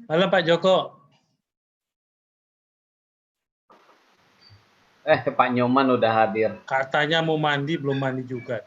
Halo Pak Joko. Pak Nyoman udah hadir. Katanya mau mandi, belum mandi juga.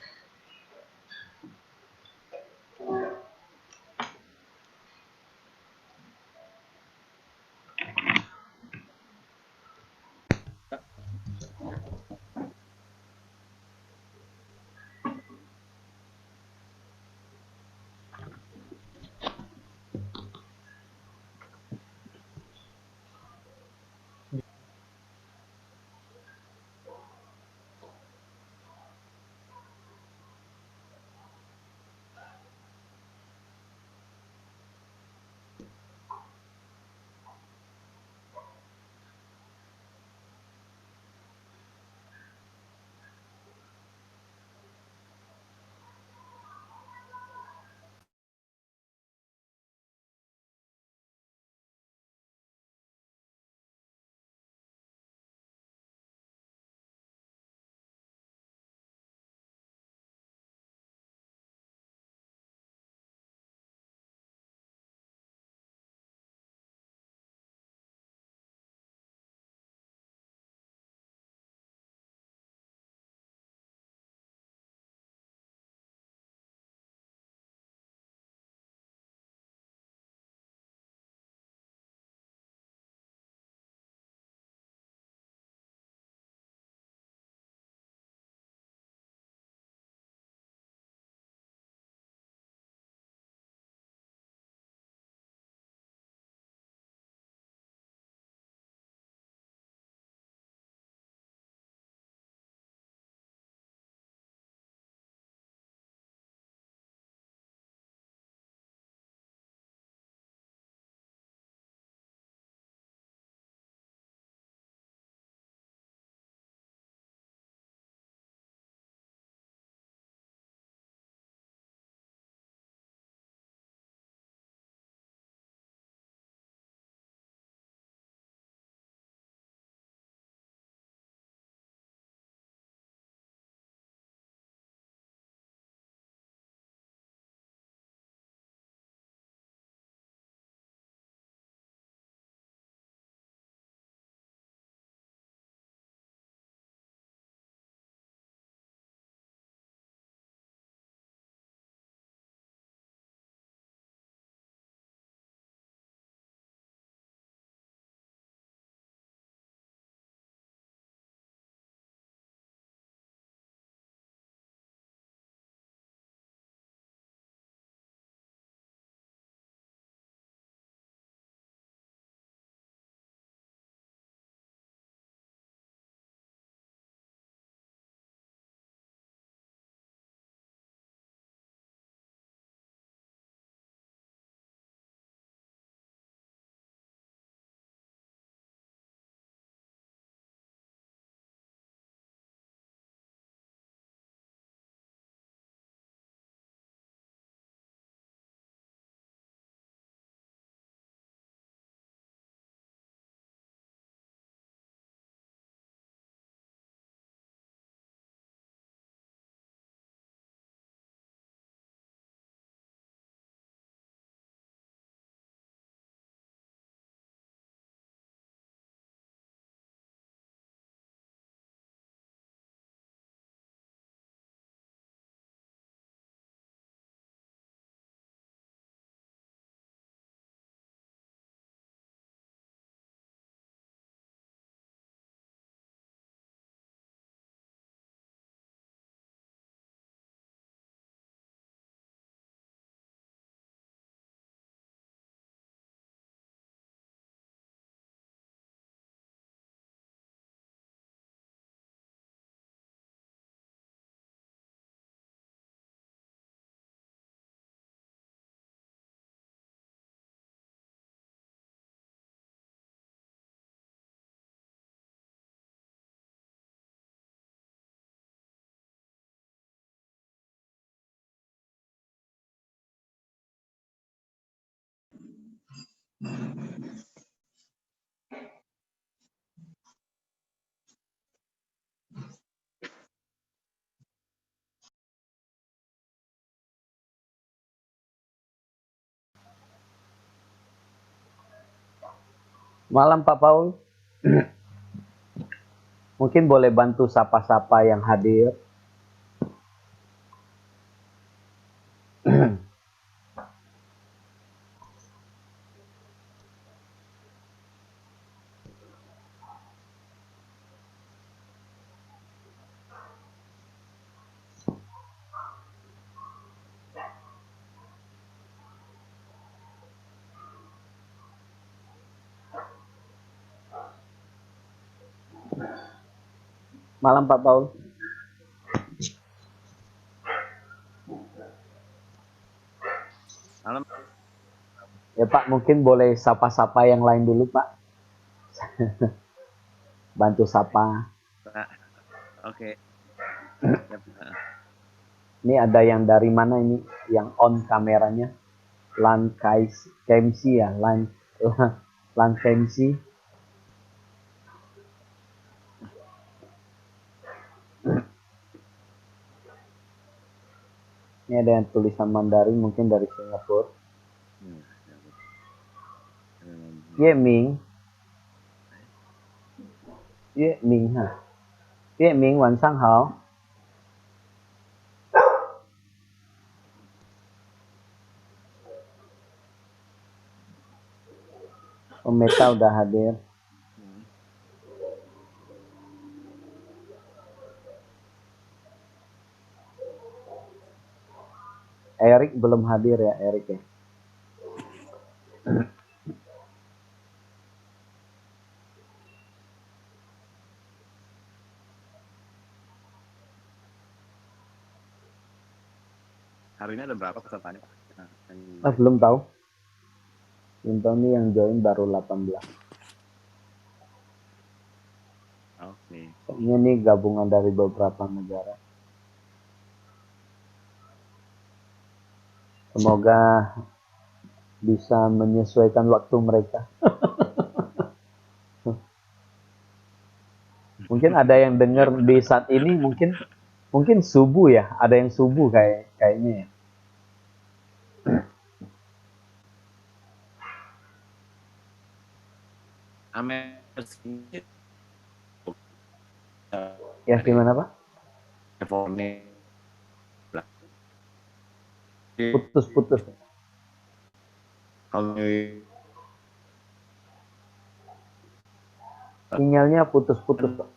Malam Pak Paul. Mungkin boleh bantu sapa-sapa yang hadir. Malam Pak Paul. Malam. Ya Pak, mungkin boleh sapa-sapa yang lain dulu Pak. Bantu sapa. Pak. Oke. Ini ada yang dari mana ini? Yang on kameranya? Lan KMC ya? Lan KMC. Ini ada yang tulisan Mandarin, mungkin dari Singapura. Ye Ming. Ye Ming ha. Ye Ming, 晚上好. Om Meta udah hadir. Erik belum hadir ya, Erik ya. Hari ini ada berapa pesertanya, Pak? Belum tahu. Belum tahu nih, yang join baru 18. Oke. Soalnya nih gabungan dari beberapa negara. Semoga bisa menyesuaikan waktu mereka. Mungkin ada yang dengar di saat ini, mungkin subuh ya, ada yang subuh kayaknya ya. Ya gimana Pak? Putus-putus. Sinyalnya putus-putus Pak.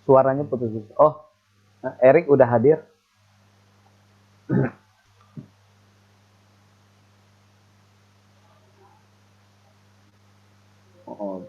Suaranya putus-putus. Oh, Erik udah hadir. Oh.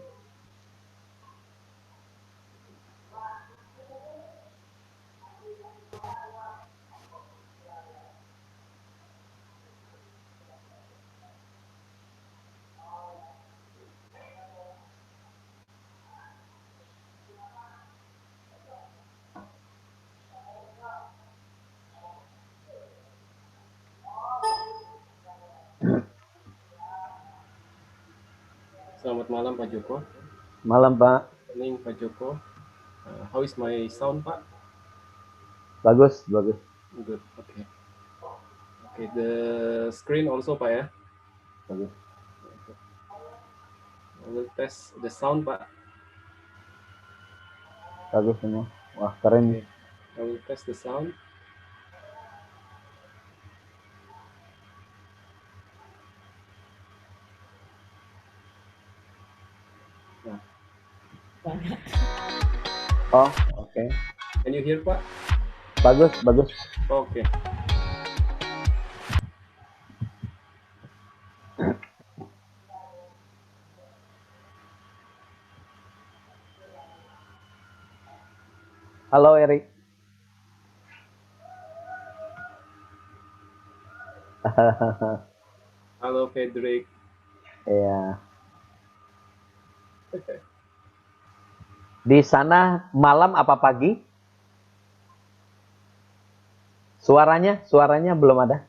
Selamat malam Pak Joko. Malam Pak. Morning Pak Joko. How is my sound Pak? Bagus, bagus. Good. Okay. Okay, the screen also Pak ya. Bagus. I will test the sound Pak. Bagus semua. Wah keren. Okay. I will test the sound. Nah. Oh, oke. Okay. Can you hear Pak? Bagus, bagus. Oke. Okay. Halo Erik. Halo Frederick. Iya. Di sana malam apa pagi? Suaranya belum ada.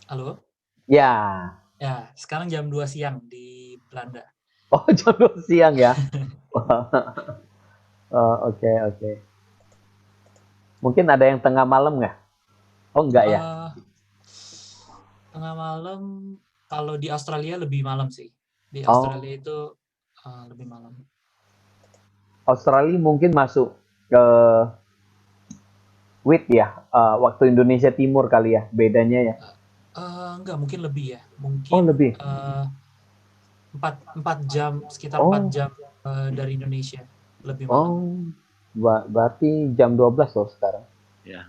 Halo? Ya. Ya, sekarang jam 2 siang di Belanda. Oh, jam 2 siang ya. Oke. Mungkin ada yang tengah malam nggak? Oh enggak ya? Eh, tengah malam kalau di Australia lebih malam sih. Di Oh, Australia itu lebih malam. Australia mungkin masuk ke WIT ya, waktu Indonesia Timur kali ya, bedanya ya. Enggak, mungkin lebih ya. Oh Mungkin lebih. 4 jam, sekitar 4 Oh, jam dari Indonesia. Lebih malam. oh, berarti jam 12 loh sekarang. Ya,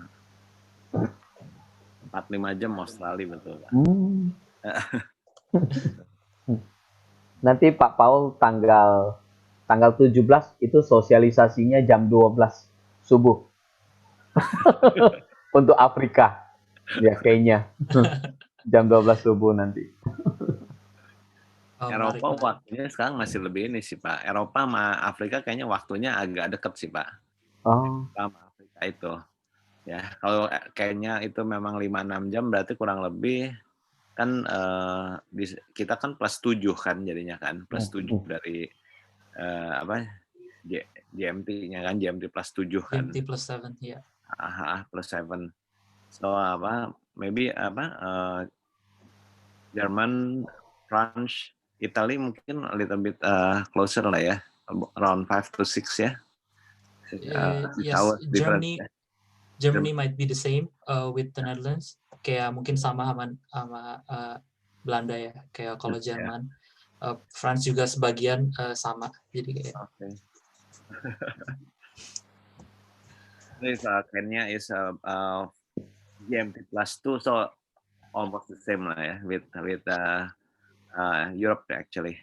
4-5 jam Australia betul, Pak. Nanti Pak Paul tanggal 17 itu sosialisasinya jam 12 subuh untuk Afrika. Ya kayaknya jam 12 subuh nanti. Menarik, Eropa menarik. waktunya sekarang masih lebih ini sih, Pak. Eropa sama Afrika kayaknya waktunya agak deket sih, Pak. Oh, Sama Afrika itu. Ya, kalau kayaknya itu memang 5-6 jam berarti kurang lebih kan kita kan plus 7 kan jadinya kan. Plus 7 dari apa GMT-nya kan, GMT plus 7 kan. GMT plus 7, ya. Plus 7. So maybe Jerman, France, Italy mungkin a little bit closer lah ya, around 5 to 6 ya. Yes, Different. Germany might be the same with the Netherlands. Kayak mungkin sama Belanda ya. Kayak kalau Jerman, France juga sebagian sama. Jadi kayak. Okay. This Kenya is GMT plus 2, so almost the same lah ya with Europe actually.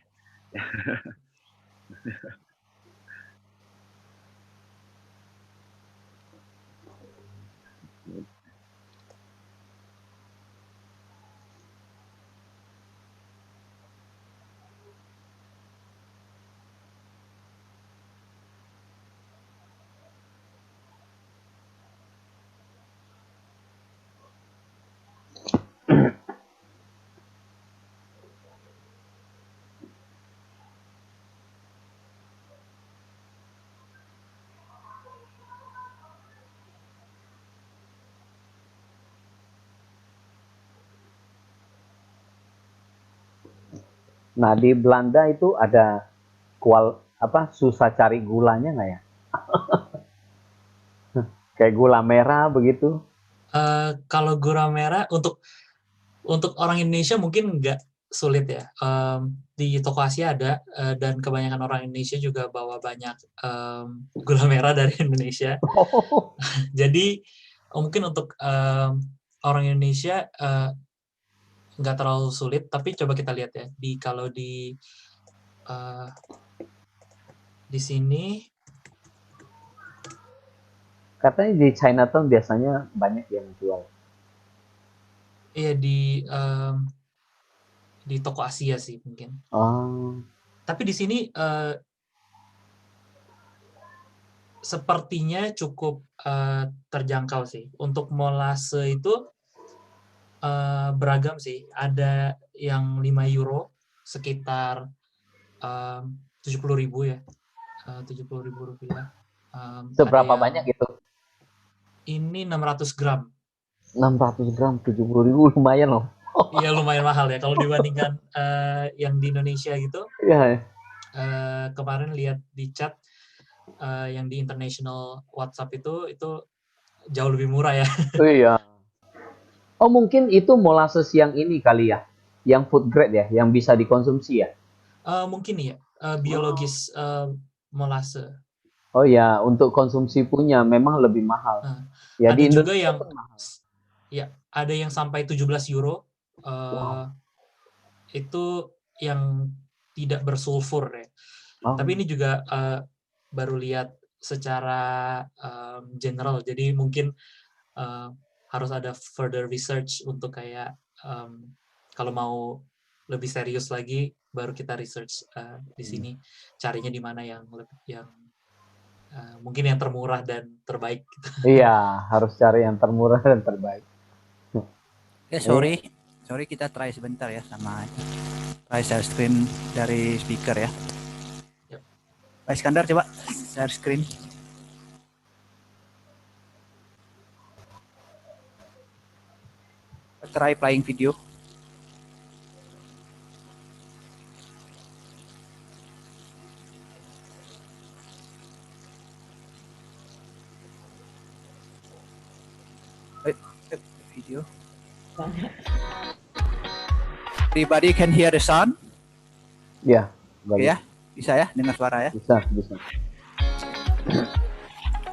nah di Belanda itu ada susah cari gulanya nggak ya? Kayak gula merah begitu? Kalau gula merah untuk orang Indonesia mungkin nggak sulit ya. Di toko Asia ada dan kebanyakan orang Indonesia juga bawa banyak gula merah dari Indonesia. Jadi mungkin untuk orang Indonesia nggak terlalu sulit, tapi coba kita lihat ya kalau di sini Katanya di Chinatown biasanya banyak yang jual. iya di toko Asia sih mungkin. Oh, Tapi di sini sepertinya cukup terjangkau sih. Untuk molase itu beragam sih. Ada yang 5 euro, sekitar 70.000 ya. 70.000 rupiah. seberapa banyak itu? Ini 600 gram. 600 gram, 70.000 lumayan loh. Iya lumayan mahal ya. Kalau dibandingkan yang di Indonesia gitu, Iya. kemarin lihat di chat yang di international WhatsApp itu jauh lebih murah ya. Oh iya. Oh mungkin itu molasses yang ini kali ya, yang food grade ya, yang bisa dikonsumsi ya. Mungkin ya, biologis molase. Oh ya, untuk konsumsi punya memang lebih mahal. Ya Ada di juga Indonesia yang pun mahal. ya, ada yang sampai 17 euro. Itu yang tidak bersulfur ya. Oh. Tapi ini juga baru lihat secara general. Jadi mungkin harus ada further research untuk kayak kalau mau lebih serius lagi baru kita research di sini carinya di mana yang mungkin yang termurah dan terbaik. Iya, harus cari yang termurah dan terbaik. Sorry kita try sebentar ya sama try share screen dari speaker ya. Yep. Pak Iskandar coba share screen. try playing video. Video. Everybody can hear the sound? Ya, Oke bagus. ya, bisa ya dengar suara ya. Bisa, bisa.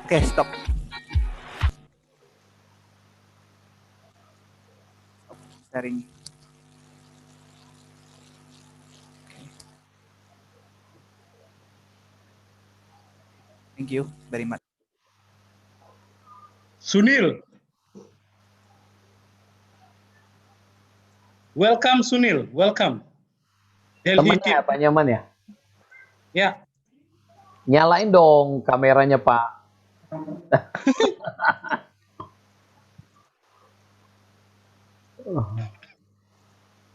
Oke, stop. Sharing. Thank you very much. Sunil. Welcome Sunil, welcome. Delhi Temannya team. Pak Nyaman ya? Ya, Nyalain dong kameranya Pak.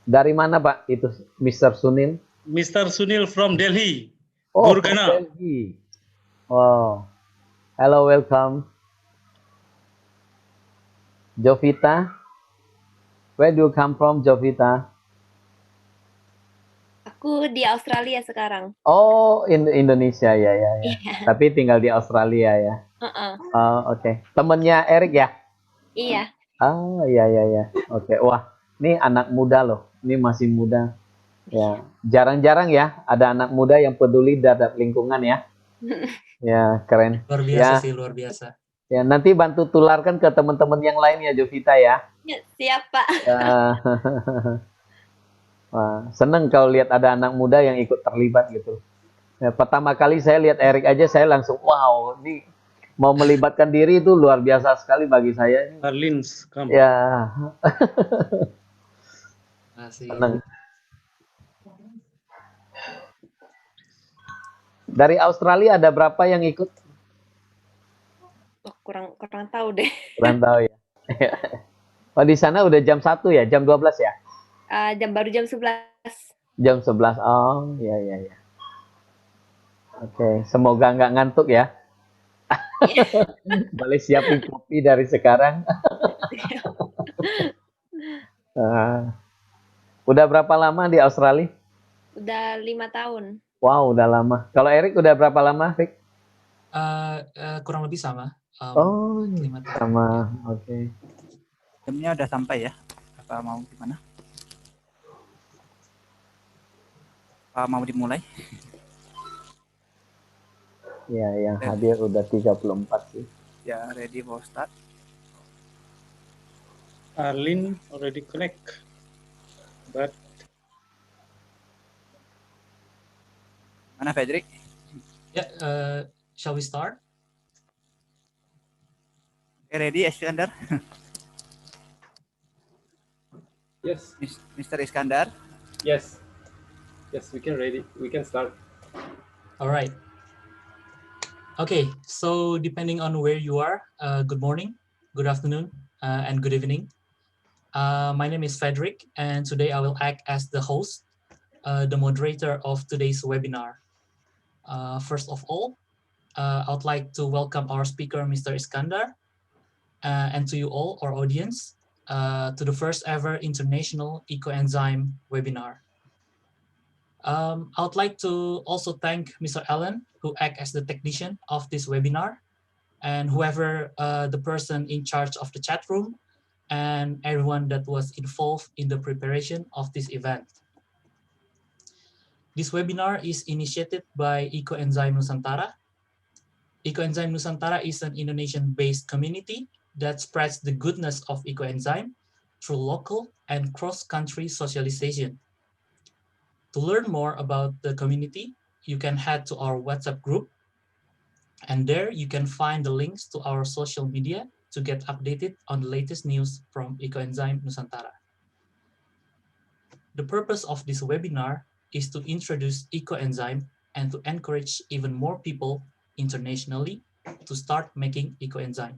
Dari mana Pak itu Mr. Sunil? Mr. Sunil from Delhi. Oh, from Gurgaon. Delhi. Wow. Hello, welcome. Jovita. Where do you come from, Jovita? Aku di Australia sekarang. Oh, Indonesia ya, ya, ya. Iya. Tapi tinggal di Australia ya. Heeh. Oh, oke. Temennya Erik ya? Iya. Ah, iya, iya, ya. Oke. Wah, ini anak muda loh. Ini masih muda. Ya, jarang-jarang ya ada anak muda yang peduli terhadap lingkungan ya. Ya, keren. Luar biasa Ya, sih, luar biasa. ya nanti bantu tularkan ke teman-teman yang lain ya, Jovita ya. Ya, siap, Pak. Ya. Wah, seneng kalau lihat ada anak muda yang ikut terlibat gitu. Ya, pertama kali saya lihat Erik aja saya langsung wow, ini mau melibatkan diri itu luar biasa sekali bagi saya. Arlins, come. Ya, Masih. seneng. Dari Australia ada berapa yang ikut? Oh, kurang tahu deh. Kurang tahu ya. Oh, di sana udah jam 1 ya, jam 12 ya? Baru jam 11. Jam 11. Oh, ya, ya, ya. Oke, semoga nggak ngantuk ya. Boleh siapin kopi dari sekarang. Udah berapa lama di Australia? Udah 5 tahun. Wow, udah lama. Kalau Erik udah berapa lama, Rick? Kurang lebih sama. Oh, 5 tahun. sama. Oke. Jamnya udah sampai ya? Apa mau gimana? Apa mau dimulai? Ya, yang hadir udah 34 sih. Ya, ready for start. Arlin already connect. But Mana Frederick? Ya, shall we start? Ready, Iskandar? Yes, Mr. Iskandar? yes, yes. We can ready. We can start. All right. Okay, so depending on where you are, good morning, good afternoon, and good evening. My name is Frederick, and today I will act as the host, the moderator of today's webinar. First of all, I would like to welcome our speaker, Mr. Iskandar, and to you all, our audience, to the first ever International ECO-ENZYME webinar. I would like to also thank Mr. Allen, who acts as the technician of this webinar, and whoever the person in charge of the chat room, and everyone that was involved in the preparation of this event. This webinar is initiated by ECO-ENZYME Nusantara. ECO-ENZYME Nusantara is an Indonesian-based community that spreads the goodness of ECO-ENZYME through local and cross-country socialization. To learn more about the community, you can head to our WhatsApp group, and there you can find the links to our social media to get updated on the latest news from ECO-ENZYME Nusantara. The purpose of this webinar is to introduce ECO-ENZYME and to encourage even more people internationally to start making ECO-ENZYME.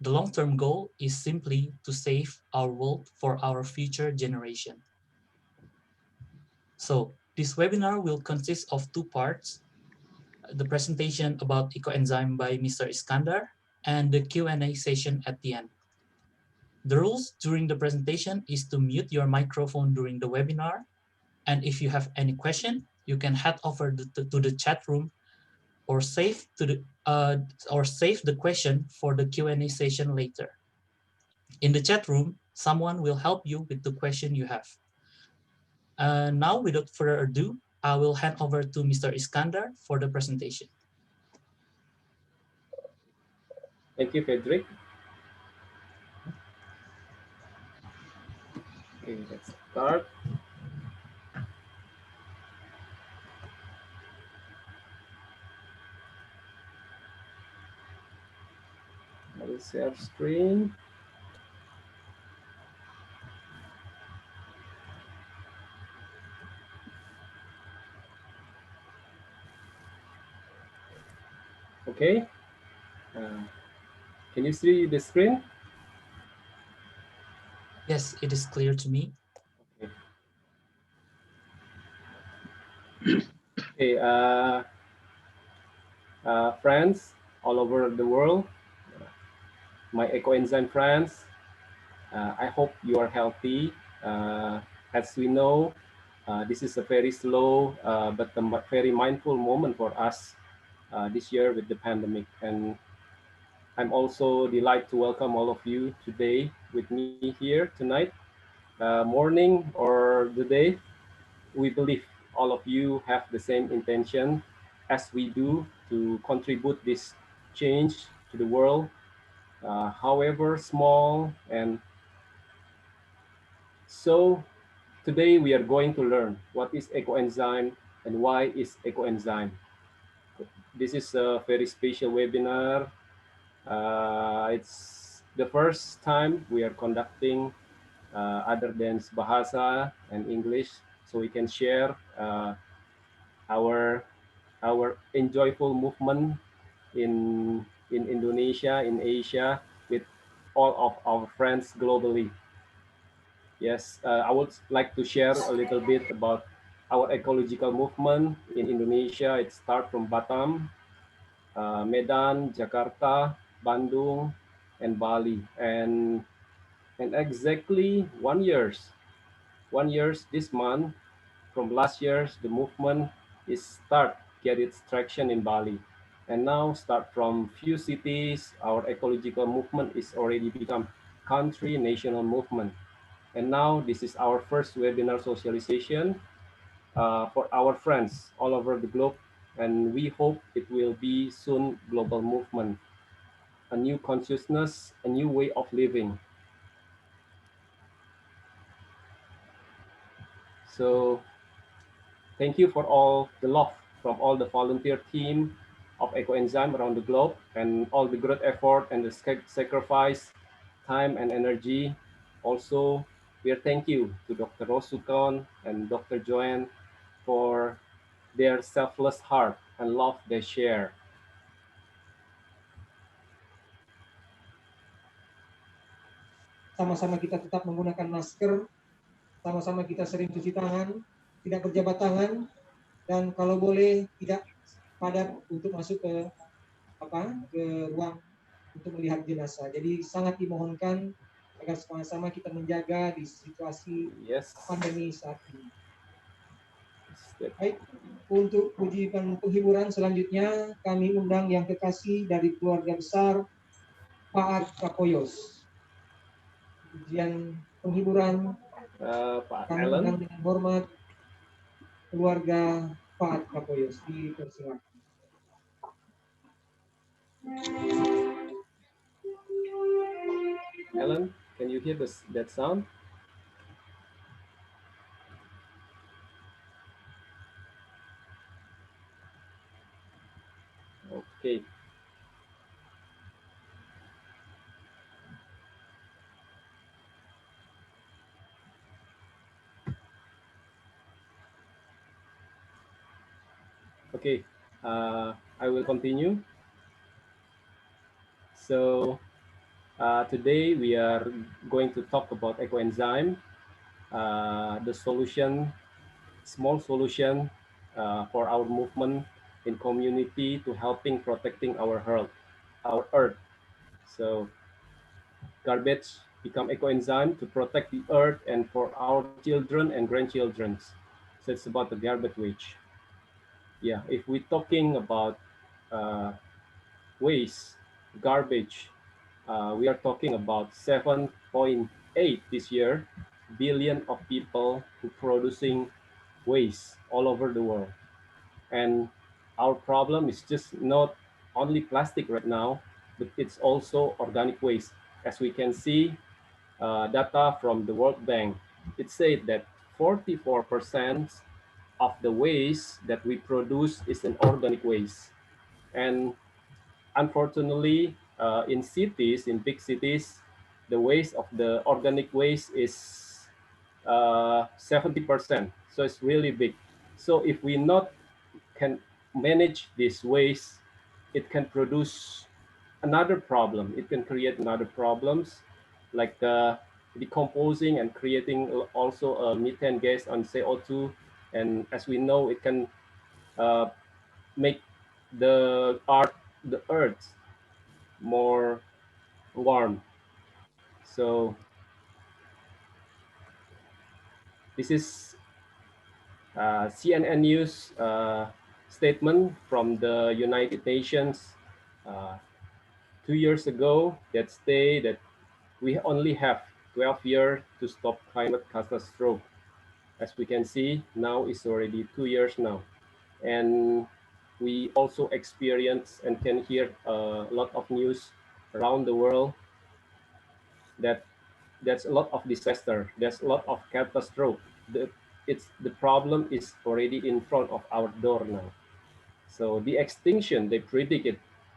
The long-term goal is simply to save our world for our future generation. So this webinar will consist of 2 parts, the presentation about ECO-ENZYME by Mr. Iskandar and the Q&A session at the end. The rules during the presentation is to mute your microphone during the webinar. And if you have any question, you can head over to the chat room or save the question for the Q&A session later. In the chat room, someone will help you with the question you have. Now, without further ado, I will hand over to Mr. Iskandar for the presentation. Thank you, Frederick. Okay, let's start. I will share screen. Okay. Can you see the screen? Yes, it is clear to me. Okay. Friends all over the world, my ECO-ENZYME friends, I hope you are healthy. As we know, this is a very slow but a very mindful moment for us this year with the pandemic. And I'm also delighted to welcome all of you today with me here tonight, morning or the day. We believe all of you have the same intention as we do to contribute this change to the world, however small. And so today we are going to learn what is ECO-ENZYME and why is ECO-ENZYME. This is a very special webinar. It's the first time we are conducting other than Bahasa and English, so we can share our enjoyable movement in Indonesia, in Asia, with all of our friends globally. Yes, I would like to share a little bit about our ecological movement in Indonesia. It starts from Batam, Medan, Jakarta, Bandung, and Bali, and exactly 1 year this month. From last year, the movement is start get its traction in Bali, and now start from few cities. Our ecological movement is already become country national movement, and now this is our first webinar socialization for our friends all over the globe, and we hope it will be soon global movement, a new consciousness, a new way of living. So thank you for all the love from all the volunteer team of ECO-ENZYME around the globe, and all the great effort and the sacrifice, time and energy. Also, we are thank you to Dr. Rosukon and Dr. Joanne for their selfless heart and love they share. Sama-sama kita tetap menggunakan masker, sama-sama kita sering cuci tangan, tidak berjabat tangan, dan kalau boleh tidak padat untuk masuk ke ruang untuk melihat jenazah. Jadi sangat dimohonkan agar sama-sama kita menjaga di situasi pandemi saat ini. Baik, untuk ujian penghiburan selanjutnya kami undang yang kekasih dari keluarga besar Pak Kapoyos. Ujian penghiburan Pak kami undang dengan hormat keluarga Pak Kapoyos, dipersilakan. Ellen, can you hear that sound? Okay. Okay, I will continue. So today we are going to talk about ECO-ENZYME, the solution, small solution for our movement in community to helping protecting our earth. So garbage become eco-enzyme to protect the earth and for our children and grandchildren. So it's about the garbage waste. Yeah, if we're talking about waste, garbage, we are talking about 7.8 this year billion of people who producing waste all over the world. And our problem is just not only plastic right now, but it's also organic waste. As we can see, data from the World Bank, it said that 44% of the waste that we produce is an organic waste. And unfortunately, in cities, in big cities, the waste of the organic waste is 70%. So it's really big. So if we not can manage this waste, it can produce another problem. It can create another problems like decomposing and creating also methane gas on CO2. And as we know, it can uh, make the earth more warm. So this is CNN News statement from the United Nations uh, 2 years ago that say that we only have 12 years to stop climate catastrophe. As we can see, now it's already 2 years now. And we also experience and can hear a lot of news around the world that there's a lot of disaster, there's a lot of catastrophe. The problem is already in front of our door now. So the extinction, they predict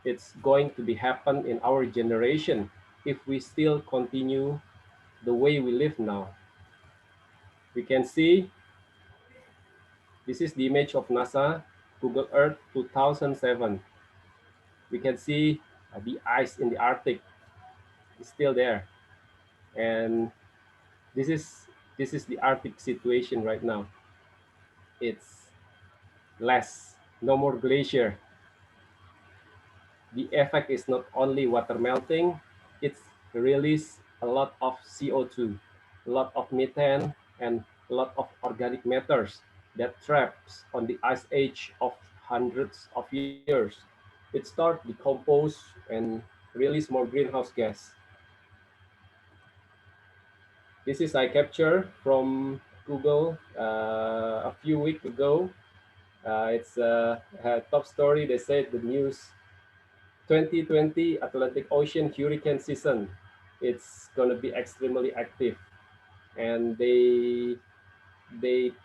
it's going to be happen in our generation if we still continue the way we live now. We can see this is the image of NASA, Google Earth 2007. We can see the ice in the Arctic is still there. And this is the Arctic situation right now. It's less, no more glacier. The effect is not only water melting, it's release a lot of CO2, a lot of methane, and a lot of organic matters that traps on the ice age of hundreds of years. It start decompose and release more greenhouse gas. This is I capture from Google a few weeks ago. It's a top story. They said the news 2020 Atlantic Ocean hurricane season. It's going to be extremely active, and they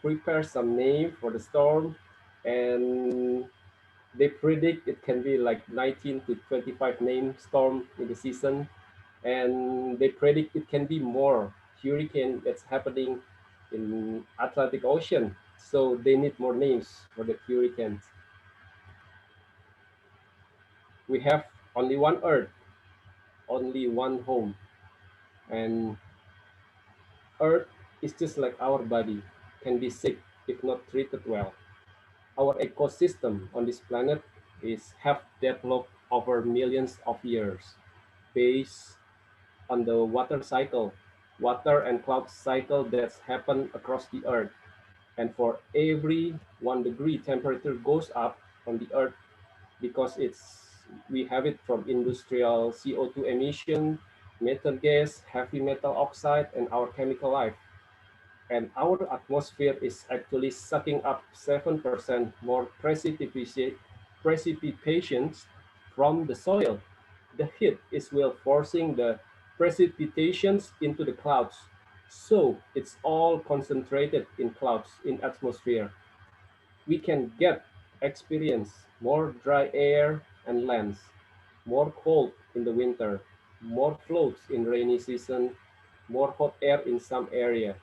prepare some name for the storm, and they predict it can be like 19 to 25 name storm in the season, and they predict it can be more hurricane that's happening in Atlantic Ocean. So they need more names for the hurricanes. We have only one Earth, only one home, and Earth is just like our body, can be sick if not treated well. Our ecosystem on this planet is have developed over millions of years based on the water cycle, water and cloud cycle that's happened across the Earth. And for every 1 degree temperature goes up on the Earth because we have it from industrial CO2 emission, methane gas, heavy metal oxide, and our chemical life. And our atmosphere is actually sucking up 7% more precipitation from the soil. The heat is well forcing the precipitations into the clouds. So it's all concentrated in clouds in atmosphere. We can experience more dry air and lands, more cold in the winter, more floods in rainy season, more hot air in some area.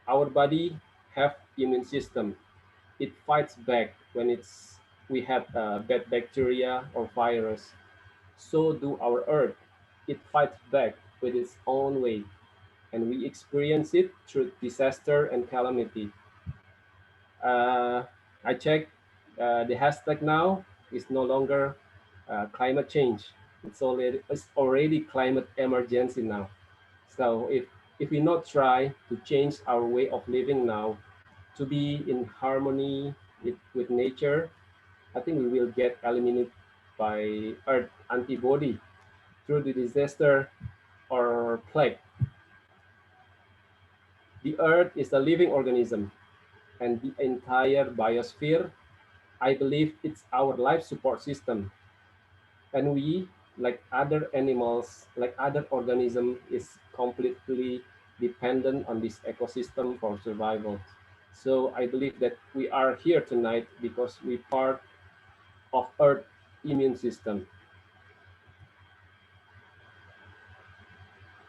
Our body have immune system. It fights back when we have bad bacteria or virus. So do our earth. It fights back with its own way, and we experience it through disaster and calamity. uh, I checked the hashtag now is no longer climate change. It's already climate emergency now. So if we not try to change our way of living now to be in harmony with nature, I think we will get eliminated by Earth antibody through the disaster or plague. The Earth is a living organism, and the entire biosphere, I believe, it's our life support system. And we, like other animals, like other organisms, is completely dependent on this ecosystem for survival. So I believe that we are here tonight because we part of Earth immune system.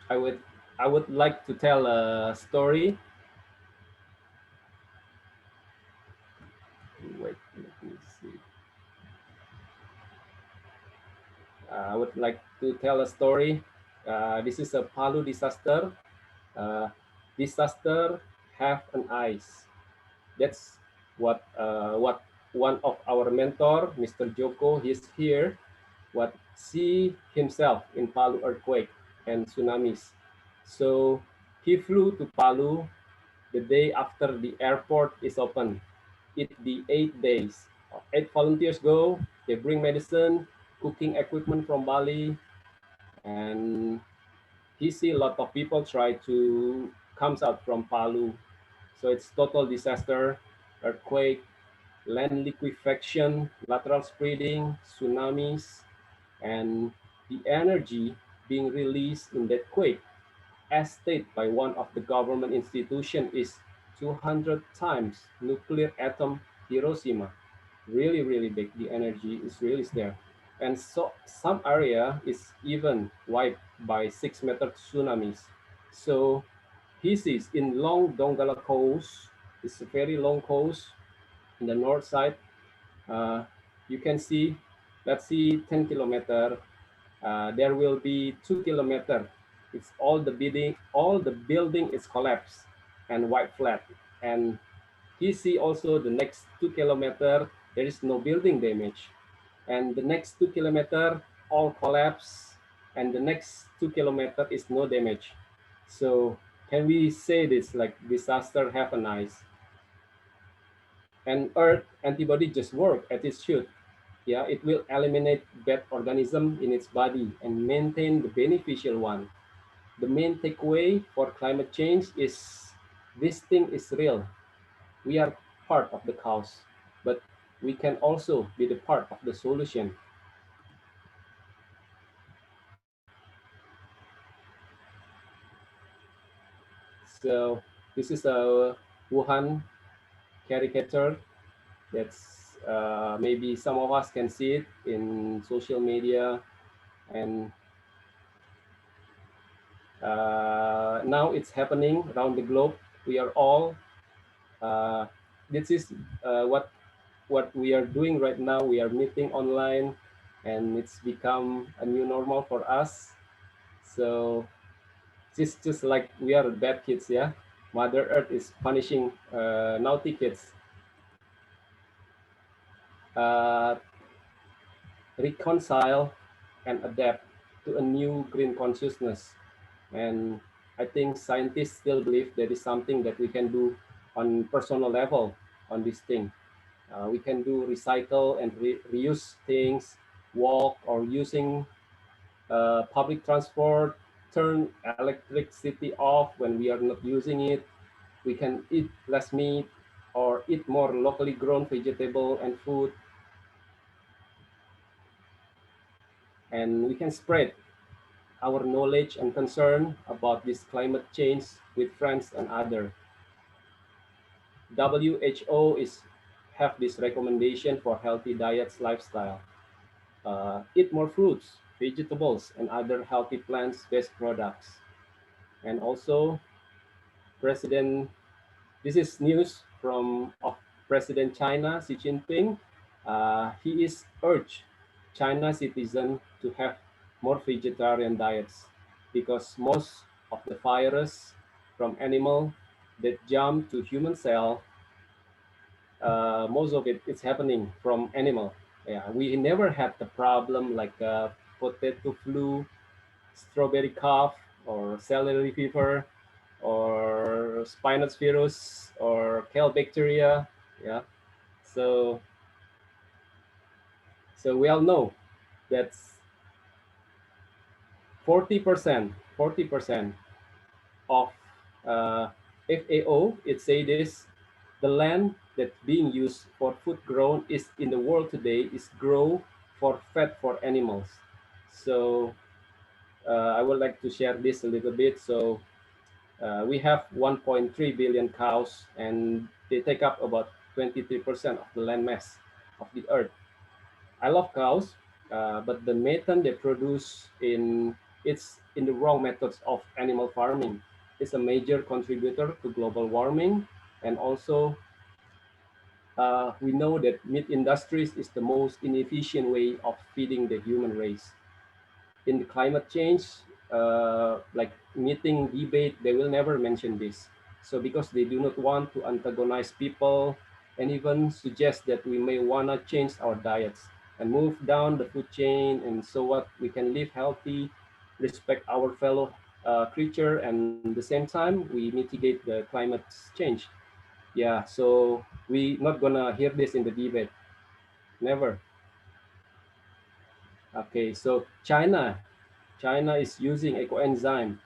I would I would like to tell a story. Wait, let me see. I would like to tell a story. This is a Palu disaster. Uh, Disaster have an eyes. That's what one of our mentor, Mr. Joko, he's here. What see himself in Palu earthquake and tsunamis. So he flew to Palu the day after the airport is open. It the 8 days. 8 volunteers go. They bring medicine, cooking equipment from Bali, and he see a lot of people try to comes out from Palu. So it's total disaster, earthquake, land liquefaction, lateral spreading, tsunamis, and the energy being released in that quake, as stated by one of the government institution, is 200 times nuclear atom Hiroshima. Really, really big. The energy is really there. And so some area is even wiped by 6-meter tsunamis. So he sees in Long Donggala coast, it's a very long coast in the north side. Uh, you can see, let's see 10 kilometer, there will be 2 kilometer. It's all the building is collapsed and white flat. And he see also the next 2 kilometer, there is no building damage. And the next 2 kilometer, all collapse. And the next 2 kilometer is no damage. So can we say this like disaster happen nice? And Earth antibody just work as it should. Yeah, it will eliminate bad organism in its body and maintain the beneficial one. The main takeaway for climate change is this thing is real. We are part of the cause, but we can also be the part of the solution. So this is a Wuhan caricature. That's maybe some of us can see it in social media, and now it's happening around the globe. We are all this is what we are doing right now. We are meeting online, and it's become a new normal for us. So it's just like we are bad kids, yeah. Mother Earth is punishing naughty kids. Uh, Reconcile and adapt to a new green consciousness. And I think scientists still believe there is something that we can do on personal level on this thing. We can do recycle and reuse things, walk or using public transport, turn electricity off when we are not using it. We can eat less meat or eat more locally grown vegetable and food. And we can spread our knowledge and concern about this climate change with friends and others. WHO is have this recommendation for healthy diets lifestyle. Eat more fruits, vegetables, and other healthy plants-based products. And also, President, this is news from of President China Xi Jinping. He is urged China citizens to have more vegetarian diets because most of the virus from animal that jump to human cell, most of it is happening from animal. Yeah, we never had the problem like potato flu, strawberry cough, or celery fever, or spinach virus, or kale bacteria. Yeah. So we all know that's 40% of FAO. It say this: the land that's being used for food grown is in the world today is grow for fed for animals. So I would like to share this a little bit. So we have 1.3 billion cows, and they take up about 23% of the land mass of the earth. I love cows, but the methane they produce in the wrong methods of animal farming. Is a major contributor to global warming, and also we know that meat industries is the most inefficient way of feeding the human race. In the climate change, like meeting debate, they will never mention this. So because they do not want to antagonize people and even suggest that we may wanna change our diets and move down the food chain, and so what we can live healthy, respect our fellow creature, and at the same time we mitigate the climate change. Yeah, so we not gonna hear this in the debate, never. Okay, so China is using eco-enzyme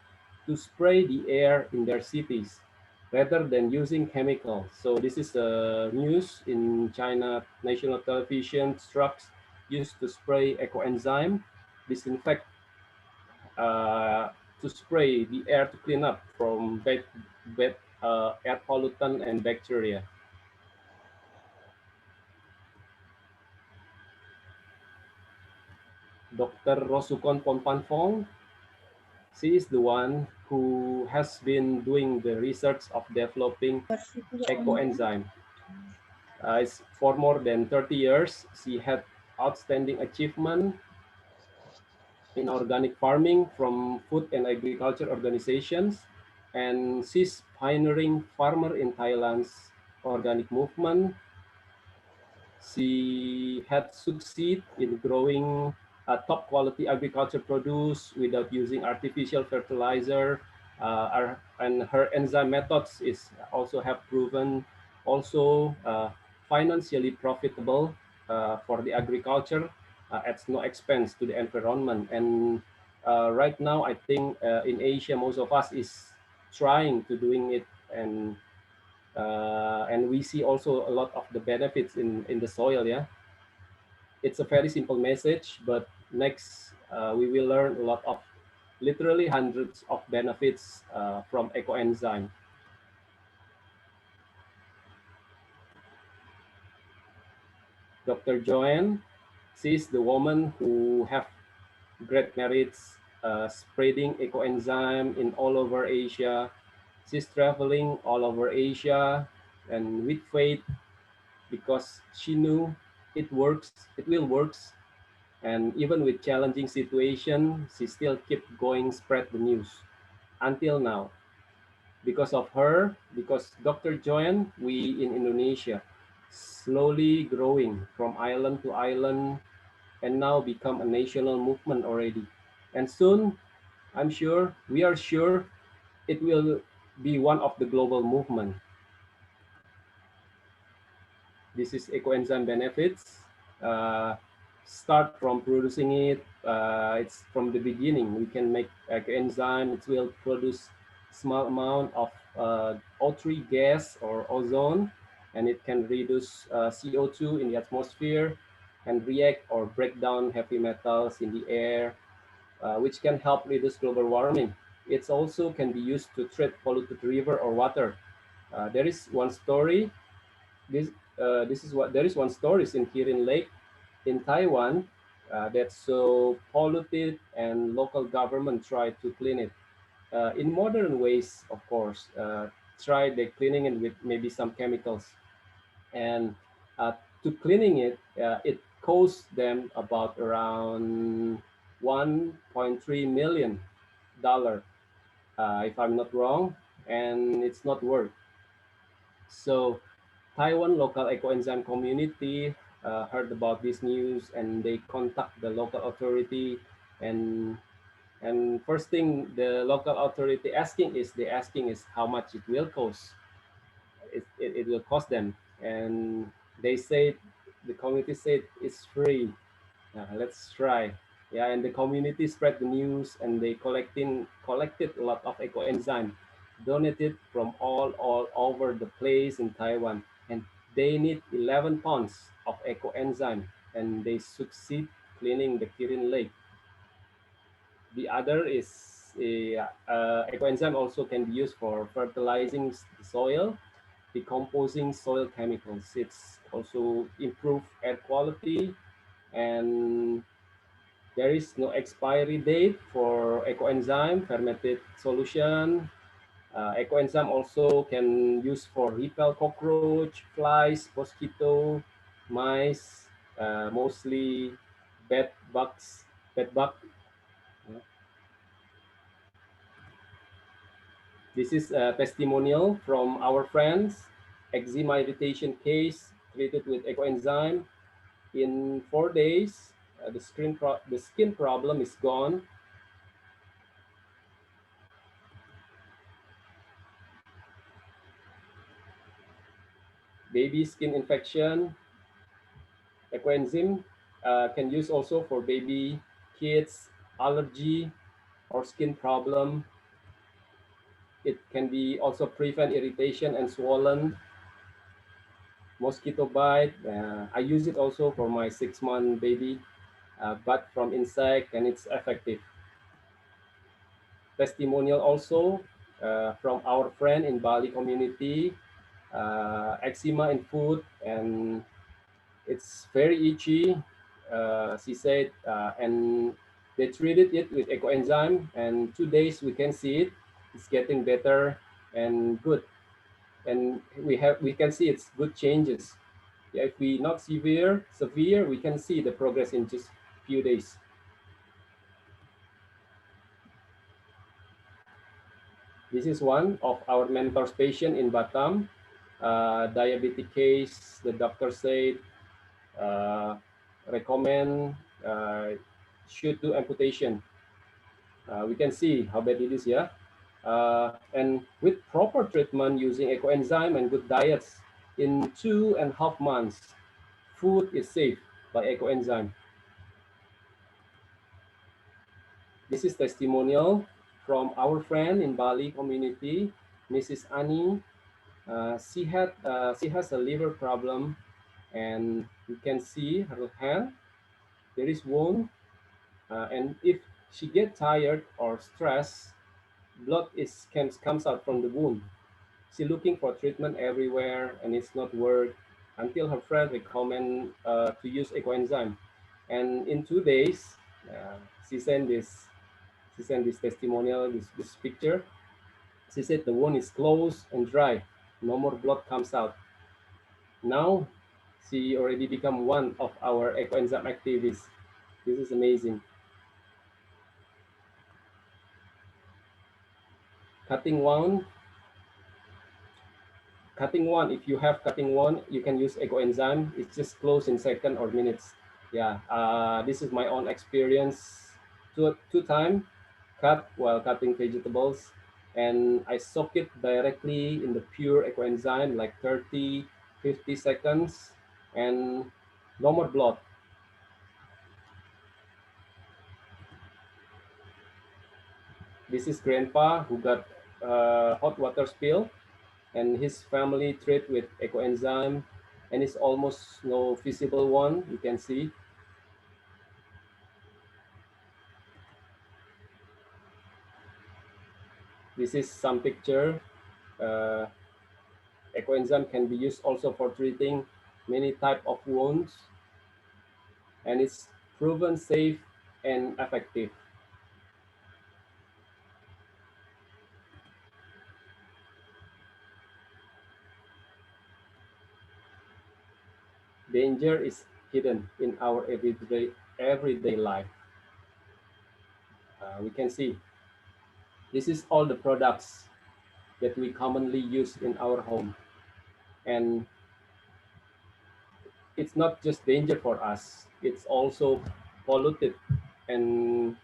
to spray the air in their cities rather than using chemicals. So this is news in China national television. Trucks used to spray eco-enzyme, disinfect, to spray the air to clean up from bad air pollutant and bacteria. Dr. Rosukon Pompanfong, she is the one who has been doing the research of developing eco-enzyme. It's for more than 30 years. She had outstanding achievement in organic farming from food and agriculture organizations, and she's pioneering farmer in Thailand's organic movement. She had succeed in growing top quality agriculture produce without using artificial fertilizer. And her enzyme methods is also have proven also financially profitable for the agriculture at no expense to the environment. And right now, I think in Asia, most of us is trying to doing it, and we see also a lot of the benefits in the soil. Yeah, it's a very simple message, but next we will learn a lot of literally hundreds of benefits from ecoenzyme. Dr. Joanne, she's the woman who have great merits spreading ecoenzyme in all over Asia. She's traveling all over Asia and with faith, because she knew it works, it will works. And even with challenging situation, she still kept going, spread the news until now. Because of her, because Dr. Joanne, we in Indonesia slowly growing from island to island and now become a national movement already. And soon, I'm sure, we are sure it will be one of the global movement. This is ecoenzyme benefits. Start from producing it. It's from the beginning. We can make ecoenzyme. It will produce small amount of O3 gas or ozone, and it can reduce CO2 in the atmosphere and react or break down heavy metals in the air, which can help reduce global warming. It also can be used to treat polluted river or water. There is one story. This is what there is one story in Kirin Lake in Taiwan that's so polluted, and local government tried to clean it in modern ways, of course. Try the cleaning it with maybe some chemicals, and to cleaning it, it cost them about around 1.3 million dollar, if I'm not wrong, and it's not worth. So Taiwan local ecoenzyme community heard about this news, and they contact the local authority and first thing the local authority asking is how much it will cost. It will cost them, and they say, the community said it's free. Let's try. Yeah, and the community spread the news, and they collected a lot of eco-enzyme, donated from all over the place in Taiwan, and they need 11 tons of eco-enzyme, and they succeed cleaning the Kirin Lake. The other is eco-enzyme also can be used for fertilizing the soil, decomposing soil chemicals. It's also improve air quality, and there is no expiry date for eco-enzyme fermented solution. Eco-enzyme also can use for repel cockroach, flies, mosquito, mice, mostly bed bugs, bed bug. This is a testimonial from our friends. Eczema irritation case treated with eco-enzyme. In 4 days, the skin problem is gone. Baby skin infection, eco-enzyme can use also for baby, kids, allergy, or skin problem. It can be also prevent irritation and swollen, mosquito bite. I use it also for my 6-month baby, but from insect, and it's effective. Testimonial also from our friend in Bali community, eczema in food, and it's very itchy. She said, and they treated it with eco-enzyme, and 2 days we can see it. It's getting better and good, and we can see it's good changes. Yeah, if we not severe, we can see the progress in just few days. This is one of our mentor's patient in Batam, diabetic case. The doctor said recommend should do amputation. We can see how bad it is, yeah. And with proper treatment using eco-enzyme and good diets, in 2.5 months, food is safe by eco-enzyme. This is testimonial from our friend in Bali community, Mrs. Ani. She has a liver problem, and you can see her hand. There is wound, and if she get tired or stressed, blood comes out from the wound. She looking for treatment everywhere, and it's not work until her friend recommend to use eco-enzyme. And in 2 days, she sent this testimonial, this picture. She said the wound is closed and dry. No more blood comes out. Now, she already become one of our eco-enzyme activists. This is amazing. Cutting wound. If you have cutting wound, you can use eco-enzyme. It's just close in seconds or minutes. Yeah, this is my own experience. Two time cut while cutting vegetables, and I soak it directly in the pure eco-enzyme, like 30, 50 seconds, and no more blood. This is grandpa who got hot water spill, and his family treat with eco-enzyme, and it's almost no visible one, you can see. This is some picture. Eco-enzyme can be used also for treating many type of wounds, and it's proven safe and effective. Danger is hidden in our everyday life. We can see this is all the products that we commonly use in our home, and it's not just danger for us, it's also polluted and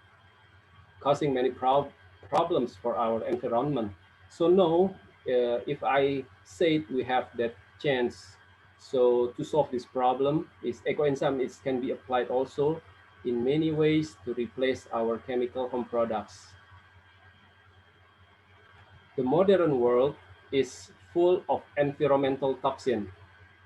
causing many problems for our environment. So no, if I say we have that chance, so to solve this problem, this eco-enzyme can be applied also in many ways to replace our chemical home products. The modern world is full of environmental toxin,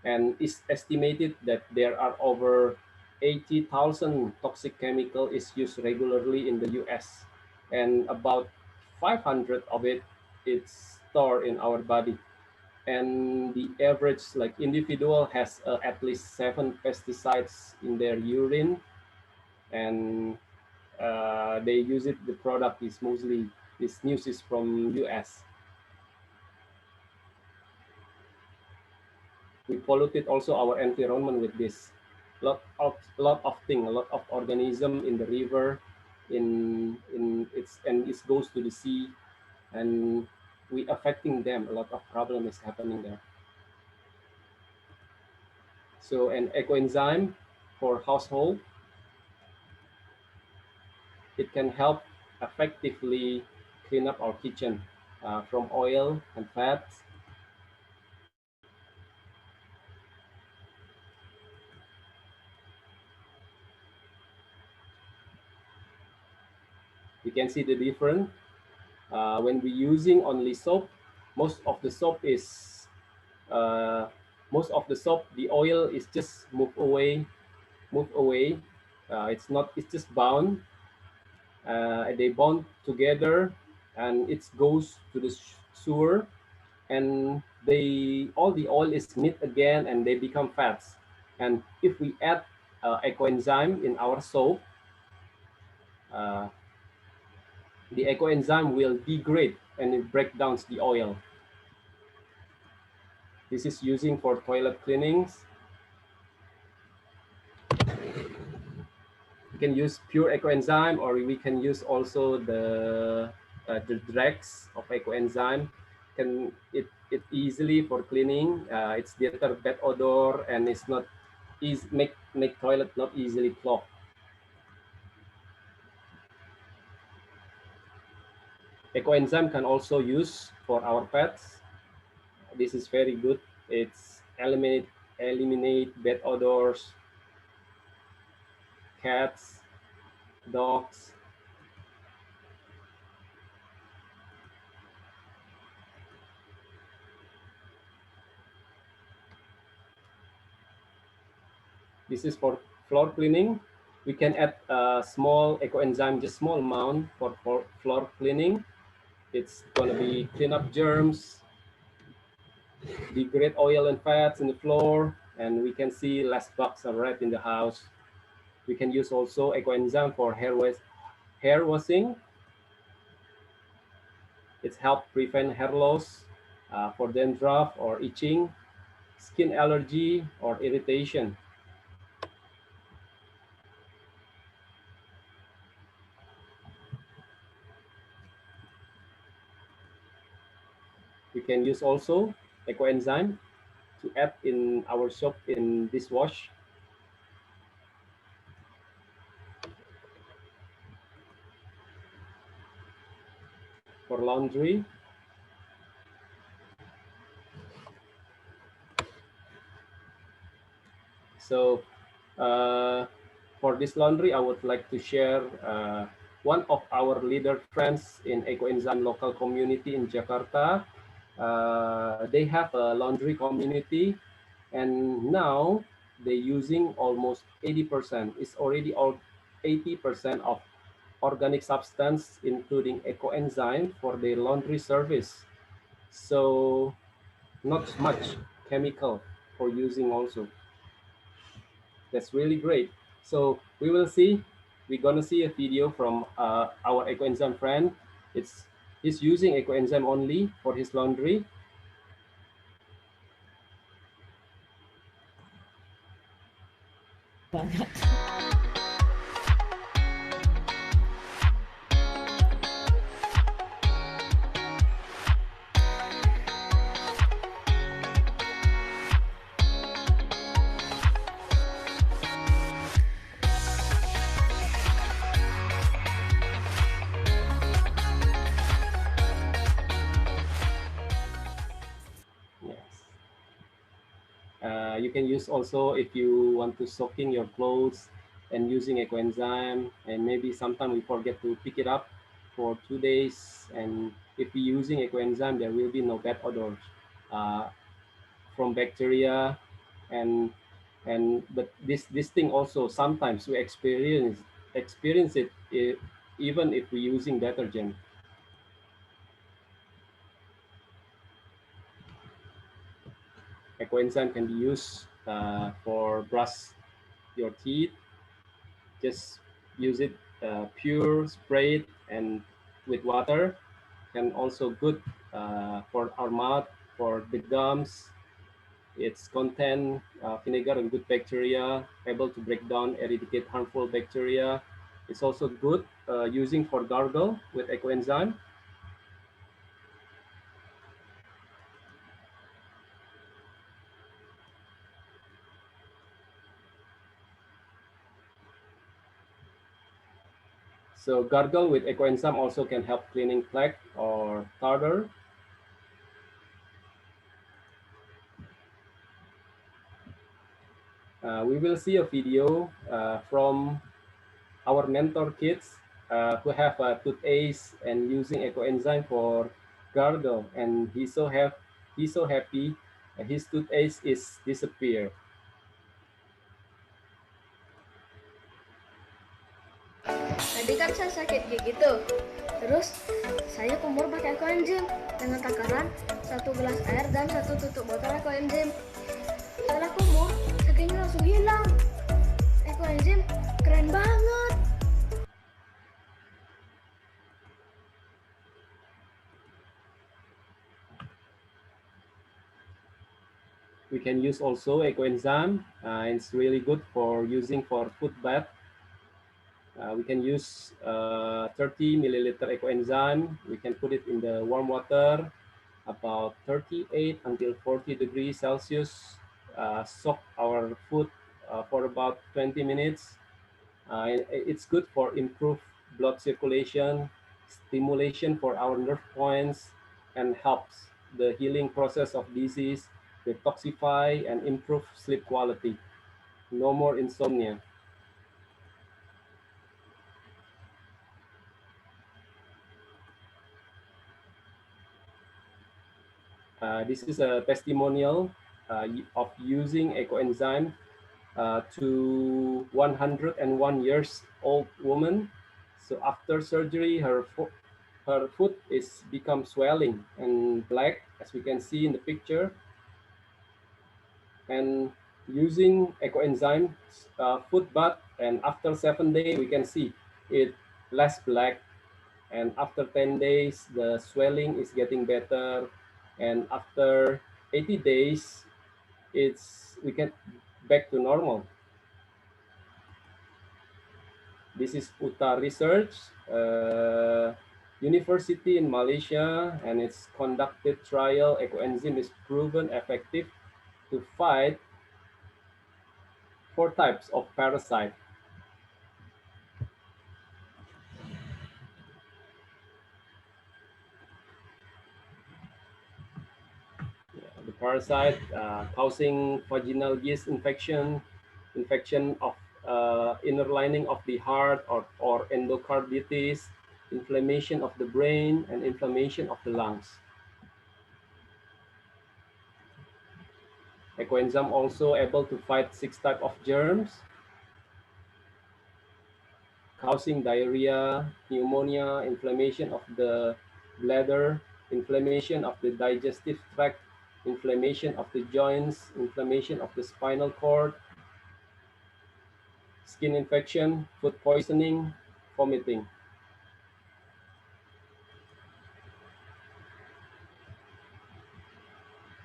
and it's estimated that there are over 80,000 toxic chemical is used regularly in the US, and about 500 of it is stored in our body. And the average like individual has at least 7 pesticides in their urine, and they use it. The product is mostly, this news is from US. We polluted also our environment with this lot of thing, a lot of organism in the river, in it's, and it goes to the sea, and we affecting them. A lot of problem is happening there. So an eco-enzyme for household, it can help effectively clean up our kitchen from oil and fats. You can see the difference when we using only soap. Most of the soap is the oil is just move away. It's not, it's just bound. They bond together, and it goes to the sewer, and all the oil is meet again, and they become fats. And if we add eco-enzyme in our soap, uh, the eco-enzyme will degrade and it break down the oil. This is using for toilet cleanings. We can use pure eco-enzyme, or we can use also the dregs of eco-enzyme. It easily for cleaning. It's deter bad odor, and it's not easy, make toilet not easily clogged. Eco-enzyme can also use for our pets. This is very good. It's eliminate bad odors, cats, dogs. This is for floor cleaning. We can add a small eco-enzyme, just small amount for floor cleaning. It's gonna be clean up germs, degrade oil and fats in the floor, and we can see less bugs are right in the house. We can use also eco-enzyme for hair washing. It's help prevent hair loss, for dandruff or itching, skin allergy or irritation. We can use also eco-enzyme to add in our soap in dishwash. For laundry. So for this laundry, I would like to share one of our leader friends in eco-enzyme local community in Jakarta. They have a laundry community, and now they're using almost 80%. It's already all 80% of organic substance, including eco-enzyme, for their laundry service. So not much chemical for using also. That's really great. So we will see, we're gonna see a video from our eco-enzyme friend. He's using eco-enzyme only for his laundry. Banget. can use also if you want to soaking your clothes and using ECO-ENZYME, and maybe sometime we forget to pick it up for 2 days, and if we're using ECO-ENZYME, there will be no bad odors from bacteria, but this thing also sometimes we experience it even if we're using detergent. ECO-ENZYME can be used for brush your teeth. Just use it pure, spray it, and with water. Can also good for our mouth, for the gums. Its content vinegar and good bacteria, able to break down, eradicate harmful bacteria. It's also good using for gargle with ECO-ENZYME. So gargle with ECO-ENZYME also can help cleaning plaque or tartar. We will see a video from our mentor kids who have a toothache and using ECO-ENZYME for gargle, and he's so happy. His toothache is disappear. Tadi kan saya sakit gigi tuh. Terus saya kumur pakai ECO-ENZYME dengan takaran 1 gelas air dan 1 tutup botol ECO-ENZYME. Setelah kumur, sakitnya langsung hilang. ECO-ENZYME keren banget. We can use also ECO-ENZYME. It's really good for using for foot bath. We can use 30 milliliter ECO-ENZYME. We can put it in the warm water, about 38 until 40 degrees Celsius. Soak our foot for about 20 minutes. It's good for improved blood circulation, stimulation for our nerve points, and helps the healing process of disease, detoxify, and improve sleep quality. No more insomnia. This is a testimonial of using ECO-ENZYME to 101 years old woman. So after surgery, her foot is become swelling and black, as we can see in the picture. And using ECO-ENZYME foot bath, and after 7 days, we can see it less black. And after 10 days, the swelling is getting better. And after 80 days, we get back to normal. This is UTA Research University in Malaysia, and it's conducted trial. ECO-ENZYME is proven effective to fight 4 types of parasite. The parasite causing vaginal yeast infection of inner lining of the heart, or endocarditis, inflammation of the brain, and inflammation of the lungs. ECO-ENZYME also able to fight 6 types of germs, causing diarrhea, pneumonia, inflammation of the bladder, inflammation of the digestive tract, inflammation of the joints, inflammation of the spinal cord, skin infection, food poisoning, vomiting.